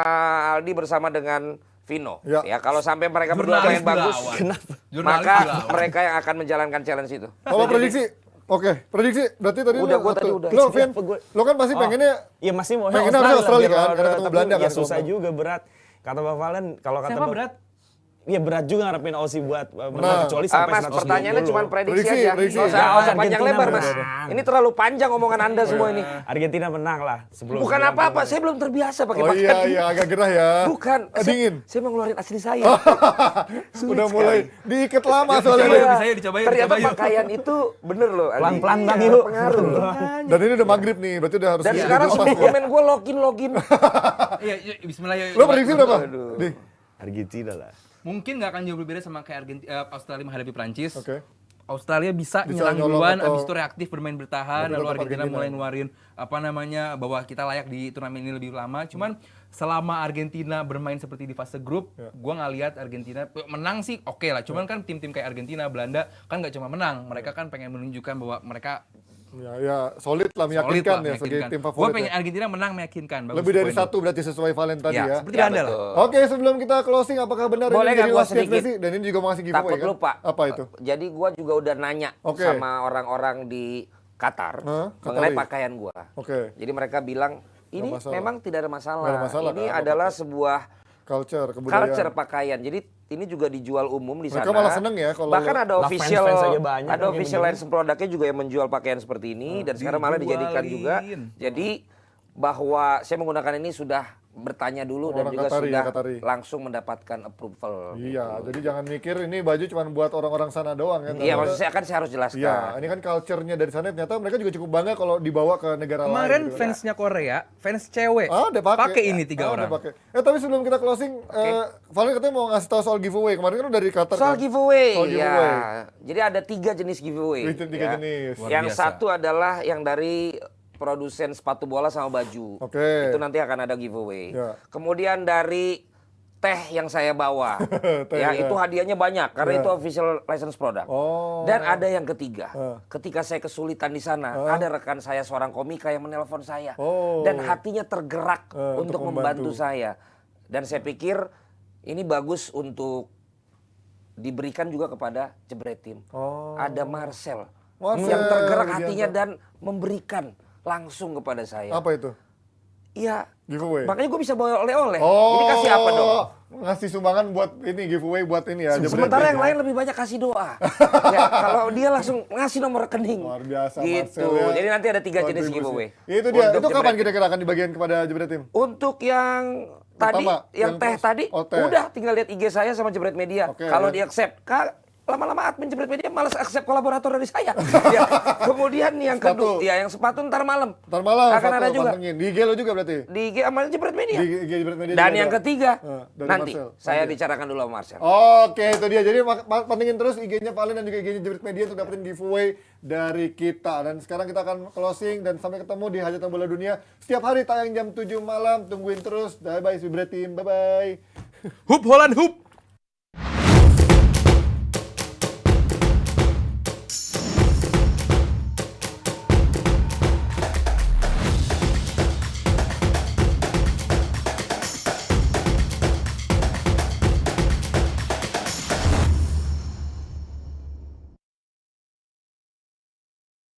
S4: Aldi bersama dengan Vino.
S2: Ya.
S4: Ya kalau sampai mereka berdua
S3: Jurnalis
S4: main bagus,
S3: dilawan. Jurnalis
S4: maka
S3: dilawan.
S4: mereka yang akan menjalankan challenge itu.
S2: Kalau prediksi, oke, prediksi berarti tadi
S4: Udah,
S2: lo
S4: gua tadi udah.
S2: Lo, Vin,
S7: Siapa gua?
S2: lo kan pasti pengennya
S7: Iya masih mau
S2: Pengennya harusnya Australia
S7: biar
S2: kan,
S7: lawan
S2: karena ketemu
S7: tapi
S2: Belanda
S7: ya
S2: kan,
S7: susah
S2: kalau-
S7: juga berat. Kata Bang Valen kalau kata
S3: Siapa
S7: Bang-
S3: berat?
S7: Iya berat juga ngarepin Aussie buat menang
S2: Nah.
S7: kecuali sampai
S4: Mas,
S7: 120.
S4: pertanyaannya cuma prediksi
S2: Prediksi,
S4: aja.
S2: prediksi.
S4: Nggak usah
S7: Argentina
S4: panjang lebar, Mas.
S7: menang.
S4: Ini terlalu panjang omongan Anda semua ini.
S7: Argentina menang lah sebelum
S4: Bukan
S7: sebelum
S4: apa-apa,
S7: Piala.
S4: saya belum terbiasa pakai
S2: Oh
S4: pakaian
S2: iya,
S4: ini.
S2: iya agak gerah ya.
S4: Bukan,
S2: Dingin.
S4: saya mau ngeluarin asli saya. Sulit
S2: Udah
S4: sekali.
S2: mulai diikat lama
S3: Yuk,
S2: soalnya.
S3: dicoba,
S2: Bang.
S3: bisa yuk, dicoba yuk,
S4: Ternyata
S3: dicoba yuk.
S4: pakaian itu bener loh. Aldi.
S7: Pelan-pelan Bang
S4: Iya,
S7: yuk.
S4: pengaruh.
S2: Dan ini udah maghrib nih, berarti udah harus
S4: Dan
S2: dilepas
S4: sekarang semua
S2: ya.
S4: komen gue login.
S3: Iya, yuk, bismillah yuk.
S2: Lo prediksi berapa? Di.
S7: Argentina lah.
S3: Mungkin nggak akan jauh berbeda sama kayak Australia menghadapi Prancis.
S2: Oke.
S3: Australia bisa
S2: Bisa
S3: nyerang
S2: nyolong
S3: duluan,
S2: atau-
S3: abis itu reaktif bermain bertahan,
S2: Tapi
S3: lalu
S2: tetap
S3: Argentina
S2: Argentina.
S3: mulai ngeluarin bahwa kita layak di turnamen ini lebih lama. Cuman selama Argentina bermain seperti di fase grup, gua nggak lihat Argentina menang sih oke lah. Cuman kan tim-tim kayak Argentina, Belanda kan nggak cuma menang, mereka kan pengen menunjukkan bahwa mereka
S2: Ya, solid lah
S3: solid
S2: meyakinkan
S3: lah,
S2: ya sebagai tim
S3: Gue
S2: favorit.
S3: pengen
S2: ya.
S3: Argentina menang meyakinkan. Bagus
S2: Lebih dari
S3: poin lu.
S2: satu berarti sesuai Valen tadi ya.
S3: Seperti Anda lah.
S2: Oke, sebelum kita closing, apakah benar
S4: Boleh
S2: ini jadi
S4: nggak gua
S2: last chance
S4: sedikit?
S2: Messi? Dan ini juga mau ngasih giveaway
S4: Takut
S2: kan?
S4: lupa.
S2: Apa itu?
S4: Jadi gue juga udah nanya
S2: Oke.
S4: sama orang-orang di Qatar
S2: Hah?
S4: mengenai
S2: Qatari?
S4: pakaian gue.
S2: Oke.
S4: Jadi mereka bilang ini
S2: masalah.
S4: memang tidak ada masalah.
S2: Nggak ada masalah,
S4: Ini
S2: kan?
S4: adalah sebuah
S2: Culture, kebudayaan.
S4: culture pakaian. Jadi ini juga dijual umum di
S2: Mereka
S4: sana.
S2: malah seneng ya kalau
S4: Bahkan ada
S7: Lah,
S4: official
S7: fans-fans aja banyak
S4: ada
S7: yang
S4: official
S7: begini.
S4: license produknya juga yang menjual pakaian seperti ini dan sekarang malah dijadikan juga.
S3: dijualin.
S4: Jadi bahwa saya menggunakan ini sudah bertanya dulu dan
S2: Orang
S4: juga
S2: Qatari,
S4: sudah
S2: ya, Qatari.
S4: langsung mendapatkan approval.
S2: Iya, jadi jangan mikir ini baju cuma buat orang-orang sana doang ya.
S4: Iya,
S2: Ternyata-
S4: maksud saya harus jelaskan.
S2: Iya, ini kan culture-nya dari sana ternyata mereka juga cukup bangga kalau dibawa ke negara
S3: Kemarin
S2: lain. gitu.
S3: fansnya Korea, fans cewek,
S2: Ah, udah pakai.
S3: ini 3
S2: Ah,
S3: orang.
S2: udah pakai. Tapi sebelum kita closing, Valen katanya mau ngasih tahu soal giveaway. Kemarin kan udah dari Qatar.
S4: Soal
S2: kan?
S4: giveaway,
S2: Soal giveaway.
S4: ya. Jadi ada 3 jenis giveaway.
S2: Tiga jenis.
S3: Luar
S4: Yang
S3: biasa.
S4: satu adalah yang dari produsen sepatu bola sama baju.
S2: Oke.
S4: Itu nanti akan ada giveaway.
S2: Ya.
S4: Kemudian dari teh yang saya bawa.
S2: Teh,
S4: ya,
S2: ya.
S4: itu hadiahnya banyak karena
S2: Ya.
S4: itu official license product.
S2: Oh.
S4: Dan ada yang ketiga.
S2: Ah.
S4: Ketika saya kesulitan di sana, ada rekan saya seorang komika yang menelpon saya
S2: Oh.
S4: dan hatinya tergerak
S2: Untuk
S4: untuk membantu
S2: membantu.
S4: saya. Dan saya pikir ini bagus untuk diberikan juga kepada Jebret Tim.
S2: Oh.
S4: Ada Marcel,
S2: Marcel
S4: yang tergerak
S2: Widianto.
S4: hatinya dan memberikan langsung kepada saya.
S2: Apa itu?
S4: Iya.
S2: Giveaway.
S4: Makanya gue bisa bawa oleh-oleh.
S2: Oh.
S4: Ini kasih apa dong?
S2: Ngasih sumbangan buat ini giveaway buat ini ya. Jebret
S4: Sementara
S2: Tim
S4: yang
S2: ya.
S4: lain lebih banyak kasih doa. Ya, kalau dia langsung ngasih nomor rekening.
S2: Luar biasa
S4: Gitu.
S2: Marcel ya.
S4: Jadi nanti ada 3 jenis
S2: Kontribusi.
S4: giveaway.
S2: Itu dia.
S4: Untuk
S2: Itu kapan
S4: Jebret.
S2: kira-kira akan dibagikan kepada Jebret Tim?
S4: Untuk yang tadi,
S2: Pertama,
S4: yang
S2: yang
S4: teh tadi,
S2: oh, teh.
S4: udah tinggal lihat IG saya sama Jebret Media.
S2: Oke.
S4: Kalau di accept, lama-lama admin Jebret Media malas accept kolaborator dari saya. Ya. Kemudian yang
S2: Sepatu.
S4: kedua, ya yang sepatu ntar malam.
S2: Ntar malam
S4: Akan
S2: satu
S4: ada juga.
S2: pantengin. Di IG lo juga berarti?
S4: Di IG sama Jebret Media.
S2: Di IG Jebret Media
S4: Dan
S2: juga
S4: yang
S2: ada?
S4: ketiga,
S2: dari
S4: nanti
S2: Marcel.
S4: saya
S2: Oke.
S4: bicarakan dulu sama Marcel.
S2: Oke, itu dia. Jadi pantengin terus IG-nya Valen dan juga IG-nya Jebret Media untuk dapetin giveaway dari kita. Dan sekarang kita akan closing dan sampai ketemu di Hajatan Bola Dunia. Setiap hari tayang jam 7 malam. Tungguin terus. Bye-bye Jebret Tim. Bye-bye.
S3: Hup Holland Hup.